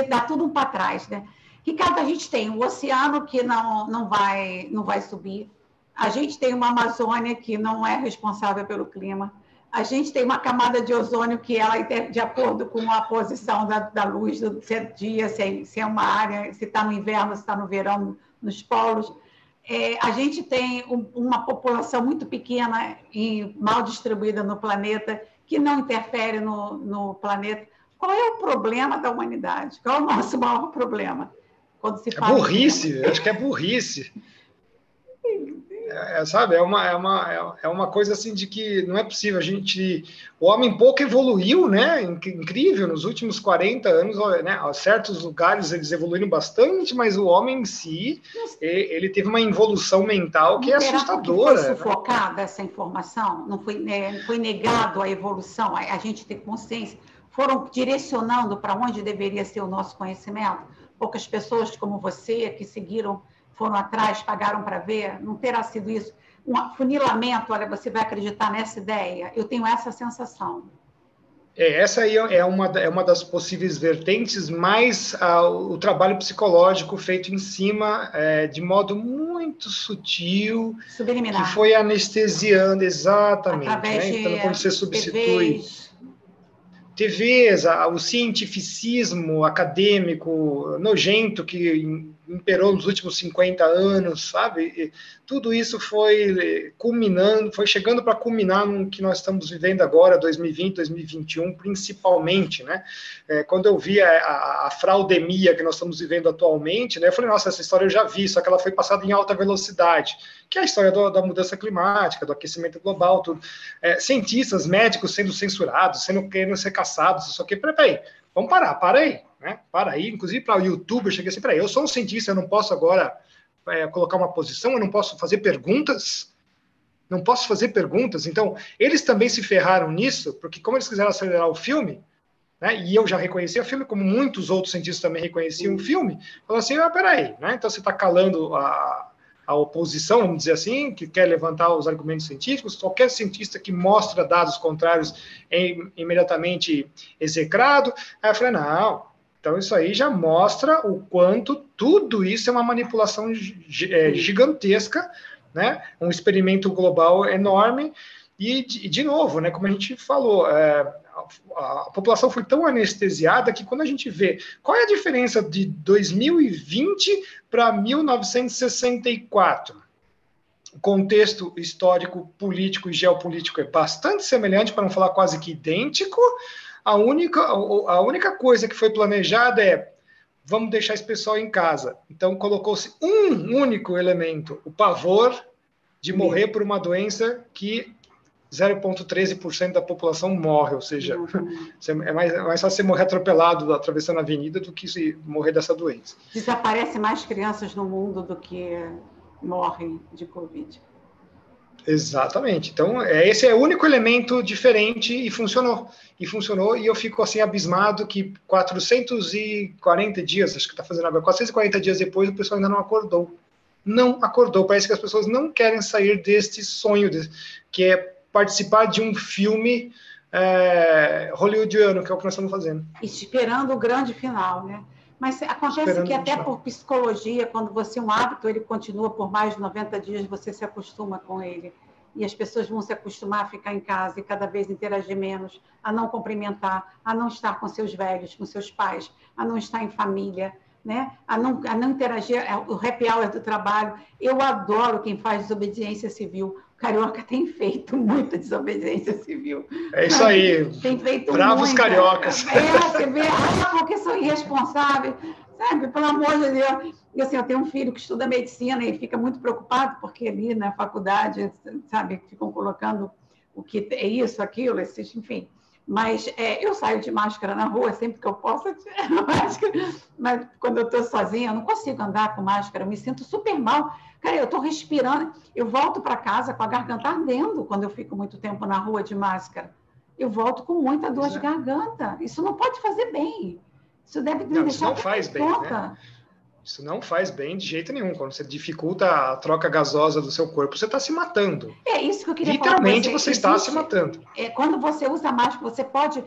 dá tudo para trás, né? Ricardo, a gente tem o oceano que não vai subir. A gente tem uma Amazônia que não é responsável pelo clima. A gente tem uma camada de ozônio que ela, de acordo com a posição da luz, se é dia, se é uma área, se está no inverno, se está no verão, nos polos. A gente tem uma população muito pequena e mal distribuída no planeta, que não interfere no planeta. Qual é o problema da humanidade? Qual é o nosso maior problema? Quando se fala burrice, acho que é burrice. Sabe, é uma coisa assim de que não é possível. O homem pouco evoluiu, né? Incrível, nos últimos 40 anos, né? Certos lugares eles evoluíram bastante, mas o homem em si, ele teve uma evolução mental que é assustadora. Foi sufocada essa informação? Não foi negado a evolução, a gente ter consciência? Foram direcionando para onde deveria ser o nosso conhecimento? Poucas pessoas como você que seguiram, foram atrás, pagaram para ver, não terá sido isso? Um afunilamento, olha, você vai acreditar nessa ideia? Eu tenho essa sensação. Essa aí é uma das possíveis vertentes, mais o trabalho psicológico feito em cima, de modo muito sutil, subliminar, que foi anestesiando, exatamente. Através né? Então, quando você substitui... TVs, o cientificismo acadêmico nojento que imperou nos últimos 50 anos, sabe? E tudo isso foi culminando, foi chegando para culminar no que nós estamos vivendo agora, 2020, 2021, principalmente, né? Quando eu vi a fraudemia que nós estamos vivendo atualmente, né? Eu falei, nossa, essa história eu já vi, só que ela foi passada em alta velocidade, que é a história da mudança climática, do aquecimento global, tudo. Cientistas, médicos sendo censurados, querendo ser caçados, só que, peraí, vamos para aí, né? Para aí, inclusive para o YouTube, eu cheguei assim, peraí, eu sou um cientista, eu não posso agora colocar uma posição, eu não posso fazer perguntas, então, eles também se ferraram nisso, porque como eles quiseram acelerar o filme, né, e eu já reconhecia o filme, como muitos outros cientistas também reconheciam o filme, falaram assim, peraí, né? Então você está calando a oposição, vamos dizer assim, que quer levantar os argumentos científicos, qualquer cientista que mostra dados contrários é imediatamente execrado. Aí eu falei, não, então isso aí já mostra o quanto tudo isso é uma manipulação gigantesca, né? Um experimento global enorme, e de novo, né, como a gente falou, a população foi tão anestesiada que quando a gente vê qual é a diferença de 2020 para 1964, o contexto histórico, político e geopolítico é bastante semelhante, para não falar quase que idêntico. A única coisa que foi planejada é: vamos deixar esse pessoal em casa. Então colocou-se um único elemento, o pavor de morrer por uma doença que 0,13% da população morre, ou seja, é mais fácil você morrer atropelado atravessando a avenida do que se morrer dessa doença. Desaparecem mais crianças no mundo do que morrem de Covid. Exatamente. Então, esse é o único elemento diferente e funcionou. E eu fico assim abismado que 440 dias, acho que está fazendo agora, 440 dias depois, o pessoal ainda não acordou. Não acordou. Parece que as pessoas não querem sair deste sonho, que é participar de um filme hollywoodiano, que é o que nós estamos fazendo. Esperando o grande final, né? Mas acontece que até por psicologia, quando um hábito ele continua por mais de 90 dias, você se acostuma com ele. E as pessoas vão se acostumar a ficar em casa e cada vez interagir menos, a não cumprimentar, a não estar com seus velhos, com seus pais, a não estar em família, né? A não interagir, o happy hour do trabalho. Eu adoro quem faz desobediência civil. O Carioca tem feito muita desobediência civil. É isso aí. Tem feito bravos muita. Cariocas. Você vê, porque são irresponsáveis, sabe? Pelo amor de Deus. E assim, eu tenho um filho que estuda medicina e fica muito preocupado, porque ali na faculdade, sabe, ficam colocando o que é isso, aquilo, enfim. Mas eu saio de máscara na rua sempre que eu posso tirar máscara, mas quando eu estou sozinha, eu não consigo andar com máscara, eu me sinto super mal. Cara, eu estou respirando, eu volto para casa com a garganta ardendo quando eu fico muito tempo na rua de máscara. Eu volto com muita dor de garganta. Isso não pode fazer bem. Isso deve me deixar. Isso não faz bem, né? Isso não faz bem de jeito nenhum. Quando você dificulta a troca gasosa do seu corpo, você está se matando. É isso que eu queria falar. Literalmente você está se matando. Quando você usa máscara, você pode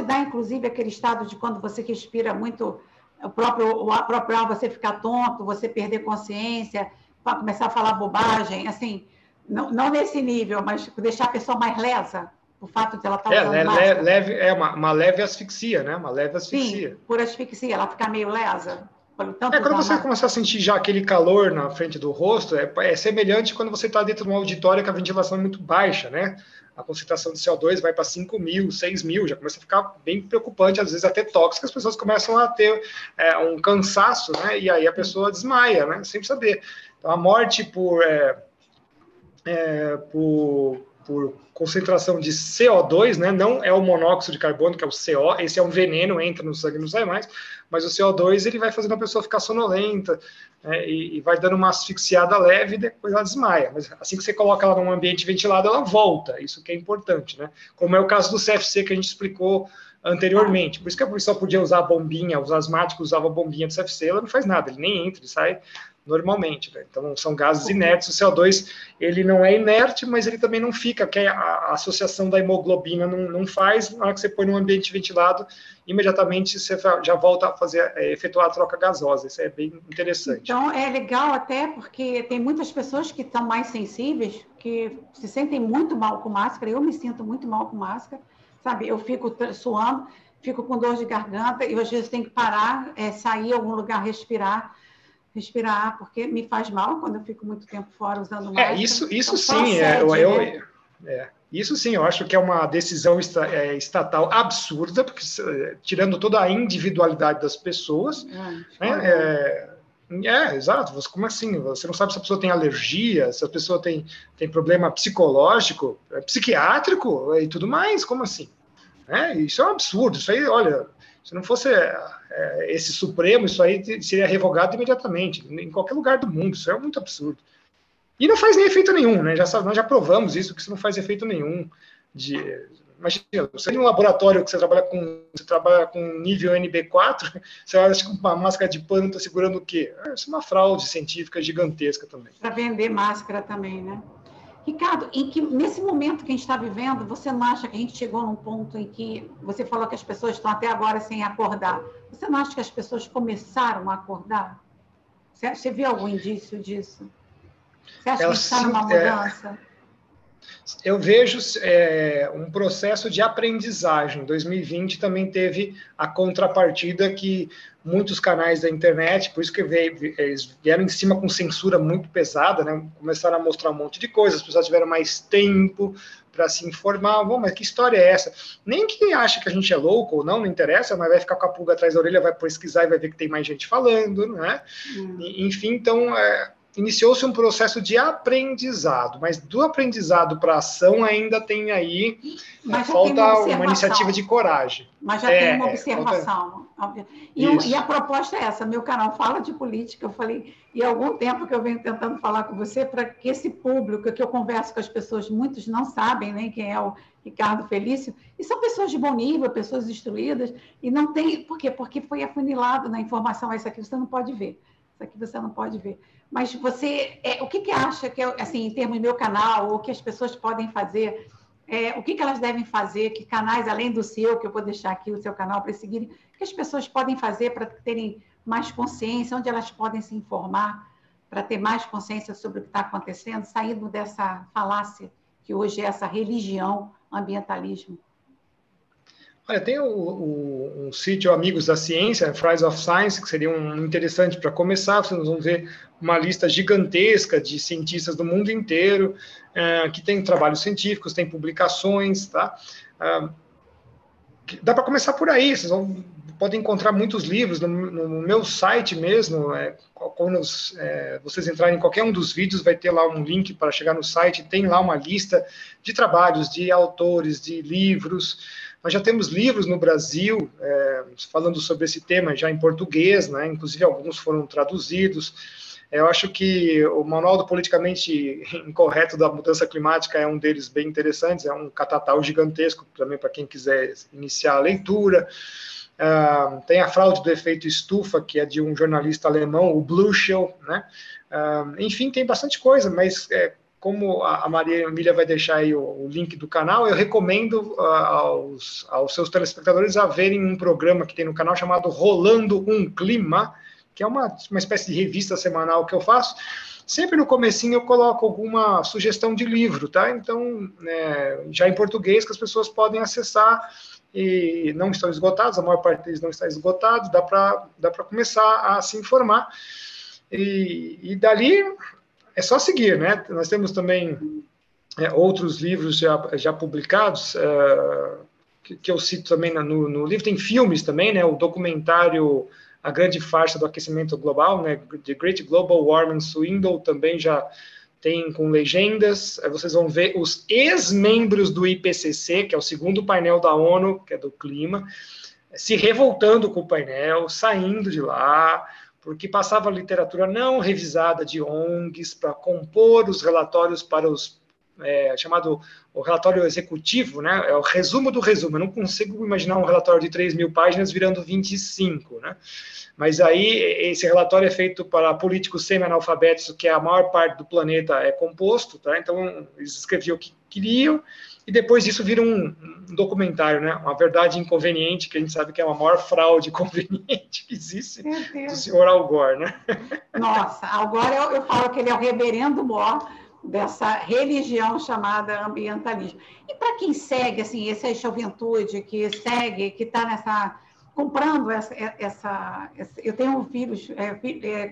dar, inclusive, aquele estado de quando você respira muito, o próprio ar, você ficar tonto, você perder consciência, começar a falar bobagem, assim, não nesse nível, mas deixar a pessoa mais lesa, o fato de ela estar usando máscara. Uma leve asfixia, né? Uma leve asfixia. Sim, por asfixia, ela ficar meio lesa. Quando você começar a sentir já aquele calor na frente do rosto, é semelhante quando você está dentro de um auditório que a ventilação é muito baixa, né? A concentração de CO2 vai para 5.000, 6.000, já começa a ficar bem preocupante, às vezes até tóxico, as pessoas começam a ter um cansaço, né? E aí a pessoa desmaia, né? Sem saber. Então, a morte por concentração de CO2, né? Não é o monóxido de carbono, que é o CO, esse é um veneno, entra no sangue e não sai mais, mas o CO2 ele vai fazendo a pessoa ficar sonolenta, né? E vai dando uma asfixiada leve e depois ela desmaia. Mas assim que você coloca ela num ambiente ventilado, ela volta, isso que é importante, né? Como é o caso do CFC que a gente explicou anteriormente. Por isso que a pessoa podia usar a bombinha, os asmáticos usavam a bombinha do CFC, ela não faz nada, ele nem entra, ele sai normalmente, né? Então são gases inertes. O CO2 ele não é inerte, mas ele também não fica, que a associação da hemoglobina não faz. Na hora que você põe num ambiente ventilado, imediatamente você já volta a efetuar a troca gasosa. Isso é bem interessante. Então é legal até porque tem muitas pessoas que estão mais sensíveis, que se sentem muito mal com máscara. Eu me sinto muito mal com máscara, sabe? Eu fico suando, fico com dor de garganta e às vezes tenho que parar, sair a algum lugar, respirar, porque me faz mal quando eu fico muito tempo fora usando máscara. Isso então, sim, isso sim, eu acho que é uma decisão estatal absurda, porque tirando toda a individualidade das pessoas, exato. Como assim? Você não sabe se a pessoa tem alergia, se a pessoa tem problema psicológico, psiquiátrico e tudo mais. Como assim? Isso é um absurdo. Isso aí, olha, se não fosse esse Supremo, isso aí seria revogado imediatamente, em qualquer lugar do mundo. Isso é muito absurdo. E não faz nem efeito nenhum, né? Nós já provamos isso, que isso não faz efeito nenhum. imagina, você em um laboratório que você trabalha com nível NB4, você acha que uma máscara de pano está segurando o quê? Isso é uma fraude científica gigantesca também. Para vender máscara também, né? Ricardo, nesse momento que a gente está vivendo, você não acha que a gente chegou num ponto em que você falou que as pessoas estão até agora sem acordar? Você não acha que as pessoas começaram a acordar? Você viu algum indício disso? Você acha que a gente está numa mudança? Eu vejo um processo de aprendizagem. 2020 também teve a contrapartida que muitos canais da internet, por isso que eles vieram em cima com censura muito pesada, né? Começaram a mostrar um monte de coisas, as pessoas tiveram mais tempo para se informar. Bom, mas que história é essa? Nem quem acha que a gente é louco ou não interessa, mas vai ficar com a pulga atrás da orelha, vai pesquisar e vai ver que tem mais gente falando, né? Enfim, então... iniciou-se um processo de aprendizado, mas do aprendizado para a ação ainda tem aí, falta uma iniciativa de coragem. Mas já tem uma observação. E a proposta é essa, meu canal fala de política, eu falei, e há algum tempo que eu venho tentando falar com você, para que esse público, que eu converso com as pessoas, muitos não sabem, né, quem é o Ricardo Felício, e são pessoas de bom nível, pessoas instruídas, e não tem, por quê? Porque foi afunilado na informação, isso aqui você não pode ver, isso aqui você não pode ver. Mas você, o que acha que, assim, em termos do meu canal, ou que as pessoas podem fazer, o que elas devem fazer, que canais, além do seu, que eu vou deixar aqui o seu canal para seguirem, o que as pessoas podem fazer para terem mais consciência, onde elas podem se informar, para ter mais consciência sobre o que está acontecendo, saindo dessa falácia que hoje é essa religião, ambientalismo? Olha, tem um sítio Amigos da Ciência, Friends of Science, que seria interessante para começar. Vocês vão ver uma lista gigantesca de cientistas do mundo inteiro, que tem trabalhos científicos, tem publicações, tá? Dá para começar por aí, vocês podem encontrar muitos livros no meu site mesmo. Quando vocês entrarem em qualquer um dos vídeos, vai ter lá um link para chegar no site, tem lá uma lista de trabalhos, de autores, de livros. Nós já temos livros no Brasil falando sobre esse tema já em português, né? Inclusive alguns foram traduzidos. Eu acho que o Manual do Politicamente Incorreto da Mudança Climática é um deles bem interessantes, é um catatal gigantesco também para quem quiser iniciar a leitura. Tem a Fraude do Efeito Estufa, que é de um jornalista alemão, o Blüchel, né? Enfim, tem bastante coisa, mas como a Maria Emília vai deixar aí o link do canal, eu recomendo aos seus telespectadores a verem um programa que tem no canal chamado Rolando um Clima, que é uma espécie de revista semanal que eu faço. Sempre no comecinho eu coloco alguma sugestão de livro, tá? Então, já em português, que as pessoas podem acessar e não estão esgotados, a maior parte deles não está esgotado, dá para começar a se informar. E dali é só seguir, né? Nós temos também outros livros já publicados, que eu cito também no livro. Tem filmes também, né? O documentário A Grande Farsa do Aquecimento Global, né? The Great Global Warming Swindle, também já tem com legendas. Vocês vão ver os ex-membros do IPCC, que é o segundo painel da ONU, que é do clima, se revoltando com o painel, saindo de lá, porque passava literatura não revisada de ONGs para compor os relatórios para chamado o relatório executivo, né? É o resumo do resumo. Eu não consigo imaginar um relatório de 3.000 páginas virando 25, né? Mas aí esse relatório é feito para políticos semi-analfabetos, que a maior parte do planeta é composto, tá? Então eles escreviam o que queriam, e depois disso vira um documentário, né? Uma verdade inconveniente, que a gente sabe que é a maior fraude conveniente que existe, do senhor Al Gore, né? Nossa, Al Gore, eu falo que ele é o reverendo mor dessa religião chamada ambientalismo. E para quem segue, assim, essa juventude que segue, que está comprando eu tenho filhos,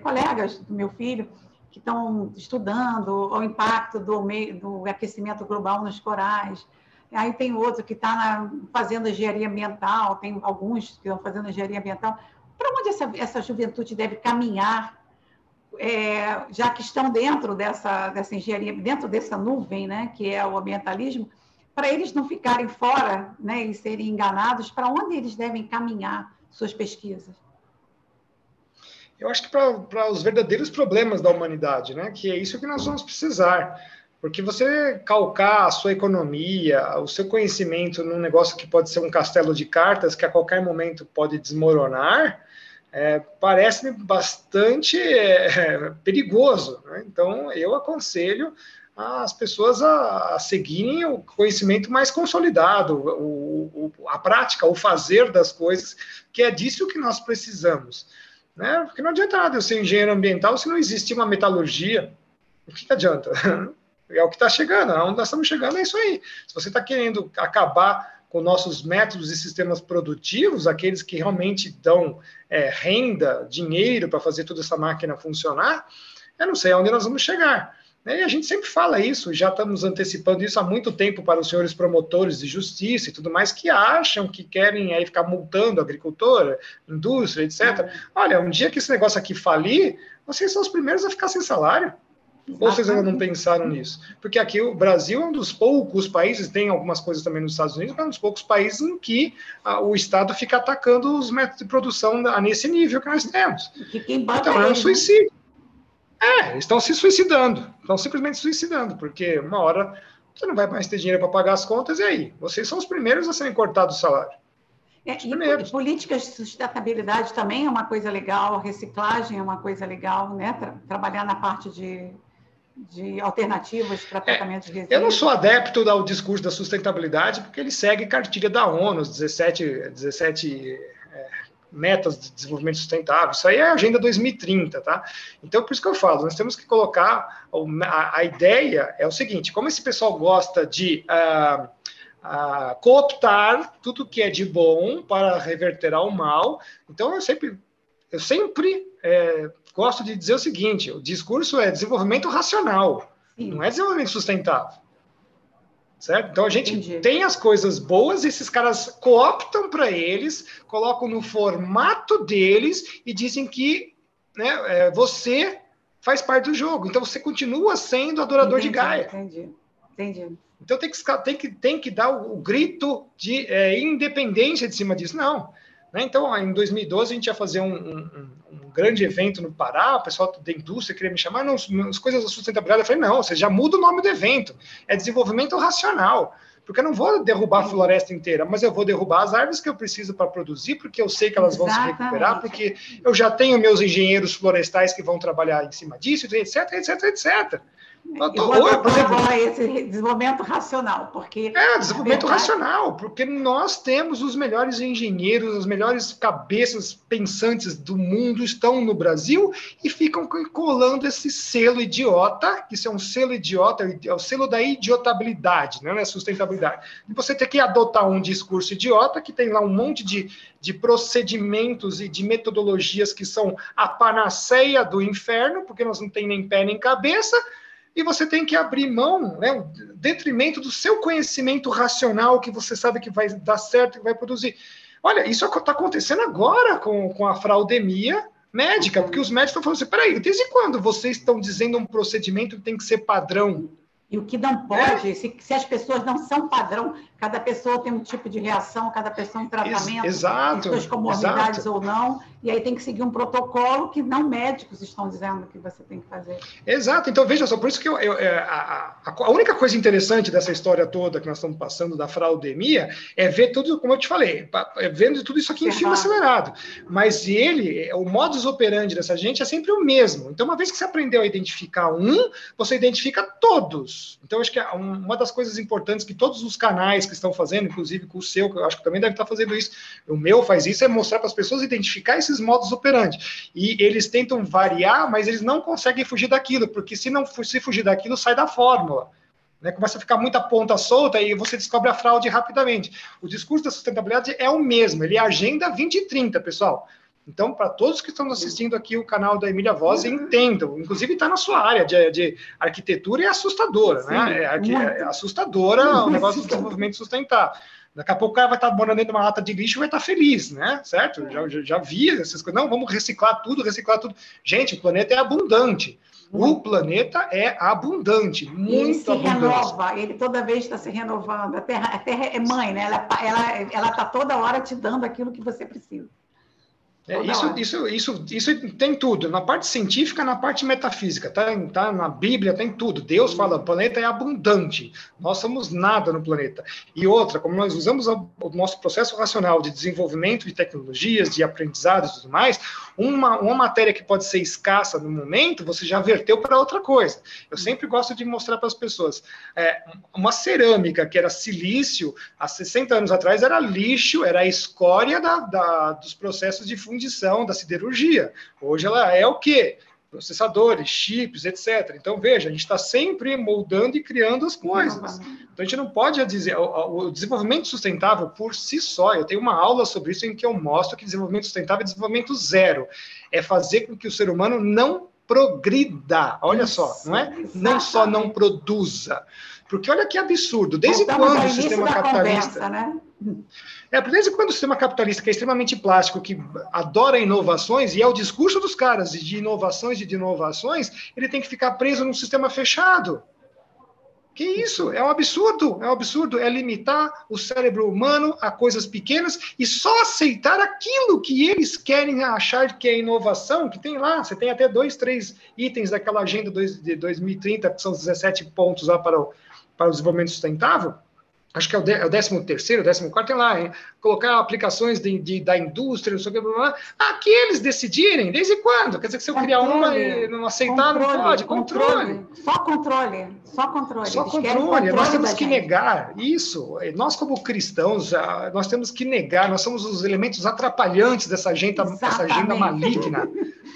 colegas do meu filho, que estão estudando o impacto do aquecimento global nos corais. Aí tem outro que está fazendo engenharia ambiental, tem alguns que estão fazendo engenharia ambiental. Para onde essa juventude deve caminhar, já que estão dentro dessa engenharia, dentro dessa nuvem, né, que é o ambientalismo, para eles não ficarem fora, né, e serem enganados, para onde eles devem caminhar suas pesquisas? Eu acho que para os verdadeiros problemas da humanidade, né, que é isso que nós vamos precisar. Porque você calcar a sua economia, o seu conhecimento num negócio que pode ser um castelo de cartas, que a qualquer momento pode desmoronar, parece-me bastante perigoso, né? Então, eu aconselho as pessoas a seguirem o conhecimento mais consolidado, a prática, o fazer das coisas, que é disso que nós precisamos, né? Porque não adianta nada eu ser engenheiro ambiental se não existir uma metalurgia. O que adianta? É o que está chegando, onde nós estamos chegando é isso aí. Se você está querendo acabar com nossos métodos e sistemas produtivos, aqueles que realmente dão renda, dinheiro para fazer toda essa máquina funcionar, eu não sei aonde nós vamos chegar. E a gente sempre fala isso, já estamos antecipando isso há muito tempo para os senhores promotores de justiça e tudo mais, que acham que querem aí ficar multando a agricultura, indústria, etc. Olha, um dia que esse negócio aqui falir, vocês são os primeiros a ficar sem salário. Ou vocês ainda não pensaram nisso? Porque aqui o Brasil é um dos poucos países, tem algumas coisas também nos Estados Unidos, mas é um dos poucos países em que o Estado fica atacando os métodos de produção nesse nível que nós temos. Então é um suicídio. Estão se suicidando, estão simplesmente suicidando, porque uma hora você não vai mais ter dinheiro para pagar as contas, e aí? Vocês são os primeiros a serem cortados o salário. E políticas de sustentabilidade também é uma coisa legal, a reciclagem é uma coisa legal, né? Trabalhar na parte de alternativas para tratamento de resíduos. Eu não sou adepto ao discurso da sustentabilidade, porque ele segue cartilha da ONU, os 17 metas de desenvolvimento sustentável. Isso aí é a Agenda 2030, tá? Então, por isso que eu falo, nós temos que colocar... A ideia é o seguinte, como esse pessoal gosta de cooptar tudo que é de bom para reverter ao mal, então eu sempre gosto de dizer o seguinte, o discurso é desenvolvimento racional, não é desenvolvimento sustentável. Certo? Então a gente tem as coisas boas, esses caras cooptam para eles, colocam no formato deles e dizem que, né, você faz parte do jogo. Então você continua sendo adorador de Gaia. Entendi. Então tem que dar o grito de independência de cima disso. Não. Né? Então, em 2012, a gente ia fazer um grande evento no Pará, o pessoal da indústria queria me chamar, não, as coisas da sustentabilidade. Eu falei, não, você já muda o nome do evento, é desenvolvimento racional, porque eu não vou derrubar a floresta inteira, mas eu vou derrubar as árvores que eu preciso para produzir, porque eu sei que elas vão se recuperar, porque eu já tenho meus engenheiros florestais que vão trabalhar em cima disso, etc, etc, etc. Agora esse desenvolvimento racional, porque... desenvolvimento racional, porque nós temos os melhores engenheiros, as melhores cabeças pensantes do mundo estão no Brasil e ficam colando esse selo idiota, que isso é um selo idiota, é o selo da idiotabilidade, não é sustentabilidade. E você tem que adotar um discurso idiota, que tem lá um monte de procedimentos e de metodologias que são a panaceia do inferno, porque nós não tem nem pé nem cabeça, e você tem que abrir mão, né, o detrimento do seu conhecimento racional, que você sabe que vai dar certo, que vai produzir. Olha, isso está acontecendo agora com a fraudemia médica, porque os médicos estão falando assim, peraí, desde quando vocês estão dizendo um procedimento que tem que ser padrão? E o que não pode, se as pessoas não são padrão, cada pessoa tem um tipo de reação, cada pessoa um tratamento, exato, suas comorbidades ou não, e aí tem que seguir um protocolo que não médicos estão dizendo que você tem que fazer. Exato, então veja só, por isso que a única coisa interessante dessa história toda que nós estamos passando da fraudemia é ver tudo, como eu te falei, vendo tudo isso aqui em filme acelerado, mas o modus operandi dessa gente é sempre o mesmo, então uma vez que você aprendeu a identificar você identifica todos. Então, acho que uma das coisas importantes que todos os canais que estão fazendo, inclusive com o seu, que eu acho que também deve estar fazendo isso, o meu faz isso, é mostrar para as pessoas identificar esses modus operandi. E eles tentam variar, mas eles não conseguem fugir daquilo, porque se fugir daquilo, sai da fórmula. Né? Começa a ficar muita ponta solta e você descobre a fraude rapidamente. O discurso da sustentabilidade é o mesmo, ele é a Agenda 2030, pessoal. Então, para todos que estão assistindo aqui o canal da Emília Voz, entendam, inclusive está na sua área de arquitetura, é assustadora, né? É assustadora o negócio do desenvolvimento sustentável. Daqui a pouco o cara vai estar morando dentro de uma lata de lixo e vai estar feliz, né? Certo? Já vi essas coisas. Não, vamos reciclar tudo. Gente, o planeta é abundante. O planeta é abundante, muito abundante. Ele se renova, ele toda vez está se renovando. A terra é mãe, né? Ela está toda hora te dando aquilo que você precisa. Isso tem tudo, na parte científica, na parte metafísica, tá na Bíblia, tem tudo. Deus fala, o planeta é abundante, nós somos nada no planeta. E outra, como nós usamos o nosso processo racional de desenvolvimento de tecnologias, de aprendizados e tudo mais, uma matéria que pode ser escassa no momento, você já verteu para outra coisa. Eu sempre gosto de mostrar para as pessoas, uma cerâmica que era silício, há 60 anos atrás era lixo, era a escória dos processos de fundição da siderurgia. Hoje ela é o quê? Processadores, chips, etc. Então, veja, a gente está sempre moldando e criando as coisas. Então, a gente não pode dizer... O desenvolvimento sustentável, por si só, eu tenho uma aula sobre isso em que eu mostro que desenvolvimento sustentável é desenvolvimento zero. É fazer com que o ser humano não progrida. Olha só, não é? Não só não produza. Porque olha que absurdo. Desde quando o sistema capitalista... Conversa, né? Desde quando o sistema capitalista, que é extremamente plástico, que adora inovações, e é o discurso dos caras de inovações e de inovações, ele tem que ficar preso num sistema fechado. Que isso? É um absurdo, é limitar o cérebro humano a coisas pequenas e só aceitar aquilo que eles querem achar que é inovação, que tem lá, você tem até 2, 3 itens daquela agenda de 2030, que são os 17 pontos lá para o desenvolvimento sustentável. Acho que é o 13º, 14º, tem lá, hein? Colocar aplicações da indústria, não sei o que, blá, blá, blá. Que eles decidirem, desde quando? Quer dizer que se eu criar uma e não aceitar, não pode. Controle. Só controle. Só controle. Nós temos que negar isso. Nós, como cristãos, nós temos que negar, nós somos os elementos atrapalhantes dessa agenda maligna.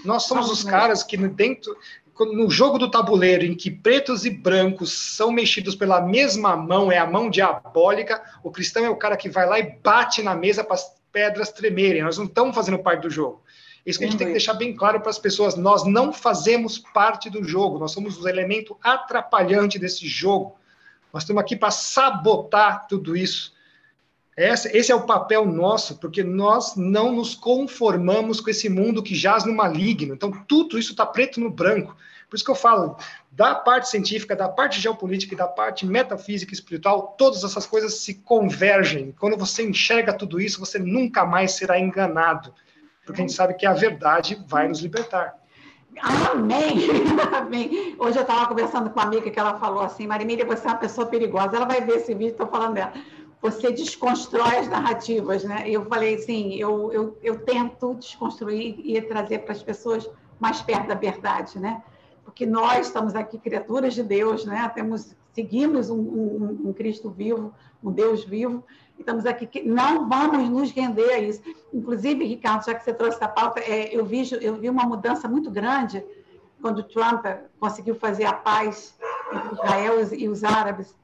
Nós somos os caras que no jogo do tabuleiro, em que pretos e brancos são mexidos pela mesma mão, é a mão diabólica, o cristão é o cara que vai lá e bate na mesa para as pedras tremerem. Nós não estamos fazendo parte do jogo. Isso que a gente tem que deixar bem claro para as pessoas. Nós não fazemos parte do jogo. Nós somos o elemento atrapalhante desse jogo. Nós estamos aqui para sabotar tudo isso. Esse é o papel nosso, porque nós não nos conformamos com esse mundo que jaz no maligno. Então, tudo isso está preto no branco. Por isso que eu falo, da parte científica, da parte geopolítica e da parte metafísica e espiritual, todas essas coisas se convergem. Quando você enxerga tudo isso, você nunca mais será enganado, porque a gente sabe que a verdade vai nos libertar. Amém! Amém! Hoje eu estava conversando com uma amiga que ela falou assim, Marimília, você é uma pessoa perigosa. Ela vai ver esse vídeo, estou falando dela. Você desconstrói as narrativas, né? Eu falei assim, eu tento desconstruir e trazer para as pessoas mais perto da verdade, né? Porque nós estamos aqui, criaturas de Deus, né? Seguimos um Cristo vivo, um Deus vivo, e estamos aqui, não vamos nos render a isso. Inclusive, Ricardo, já que você trouxe essa pauta, eu vi uma mudança muito grande quando Trump conseguiu fazer a paz entre Israel e os árabes.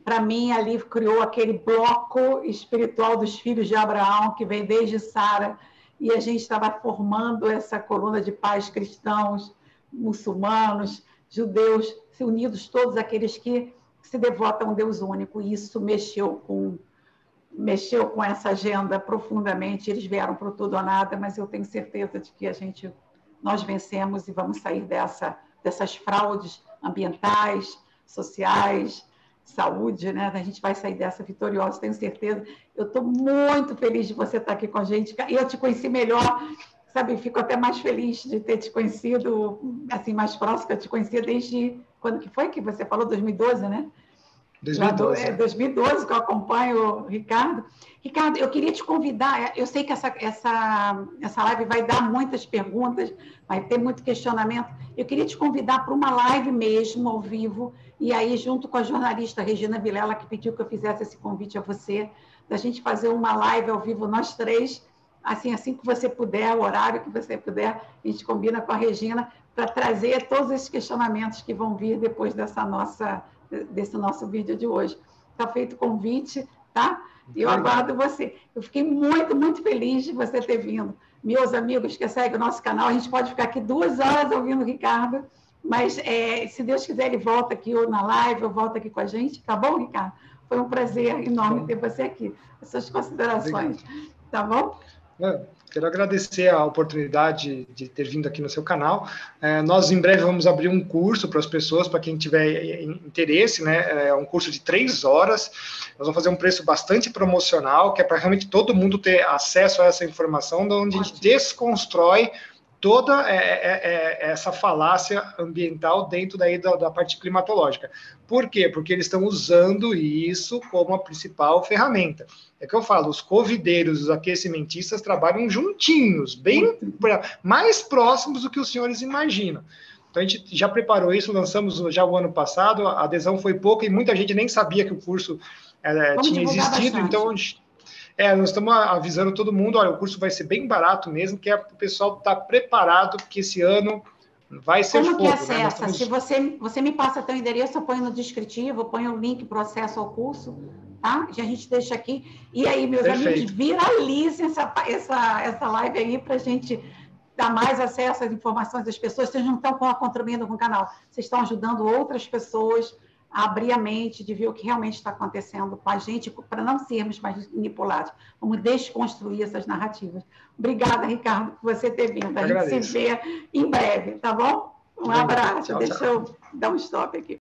Para mim, ali criou aquele bloco espiritual dos filhos de Abraão, que vem desde Sara, e a gente estava formando essa coluna de paz, cristãos, muçulmanos, judeus, unidos todos aqueles que se devotam a um Deus único. E isso mexeu com essa agenda profundamente. Eles vieram para o tudo ou nada, mas eu tenho certeza de que nós vencemos e vamos sair dessas fraudes ambientais, sociais, saúde, né? A gente vai sair dessa vitoriosa, tenho certeza. Eu estou muito feliz de você estar aqui com a gente. Eu te conheci melhor, sabe? Fico até mais feliz de ter te conhecido, assim, mais próximo, que eu te conhecia desde... Quando que foi que você falou? 2012, né? 2012. 2012 que eu acompanho o Ricardo. Ricardo, eu queria te convidar, eu sei que essa live vai dar muitas perguntas, vai ter muito questionamento. Eu queria te convidar para uma live mesmo, ao vivo, e aí junto com a jornalista Regina Vilela, que pediu que eu fizesse esse convite a você, da gente fazer uma live ao vivo, nós três, assim que você puder, o horário que você puder, a gente combina com a Regina para trazer todos esses questionamentos que vão vir depois desse nosso vídeo de hoje. Está feito o convite, tá? E eu aguardo você. Eu fiquei muito, muito feliz de você ter vindo. Meus amigos que seguem o nosso canal, a gente pode ficar aqui 2 horas ouvindo o Ricardo, mas se Deus quiser, ele volta aqui ou na live, ou volta aqui com a gente, tá bom, Ricardo? Foi um prazer enorme ter você aqui. As suas considerações, tá bom? Quero agradecer a oportunidade de ter vindo aqui no seu canal. Nós, em breve, vamos abrir um curso para as pessoas, para quem tiver interesse, né? É um curso de 3 horas. Nós vamos fazer um preço bastante promocional, que é para realmente todo mundo ter acesso a essa informação, onde a gente desconstrói toda essa falácia ambiental dentro daí da parte climatológica. Por quê? Porque eles estão usando isso como a principal ferramenta. É que eu falo, os covideiros, os aquecimentistas trabalham juntinhos, bem mais próximos do que os senhores imaginam. Então, a gente já preparou isso, lançamos já o ano passado, a adesão foi pouca e muita gente nem sabia que o curso tinha existido, então... nós estamos avisando todo mundo, olha, o curso vai ser bem barato mesmo, que é para o pessoal estar preparado, porque esse ano vai ser fogo. Como que acessa? Né? Estamos... Se você me passa teu endereço, eu ponho no descritivo, eu ponho o link para o acesso ao curso, tá? Já a gente deixa aqui. E aí, meus amigos, viralizem essa live aí para a gente dar mais acesso às informações das pessoas. Vocês não estão contribuindo com o canal, vocês estão ajudando outras pessoas a abrir a mente, de ver o que realmente está acontecendo com a gente, para não sermos mais manipulados. Vamos desconstruir essas narrativas. Obrigada, Ricardo, por você ter vindo. A gente se vê em breve, tá bom? Um abraço. Deixa eu dar um stop aqui.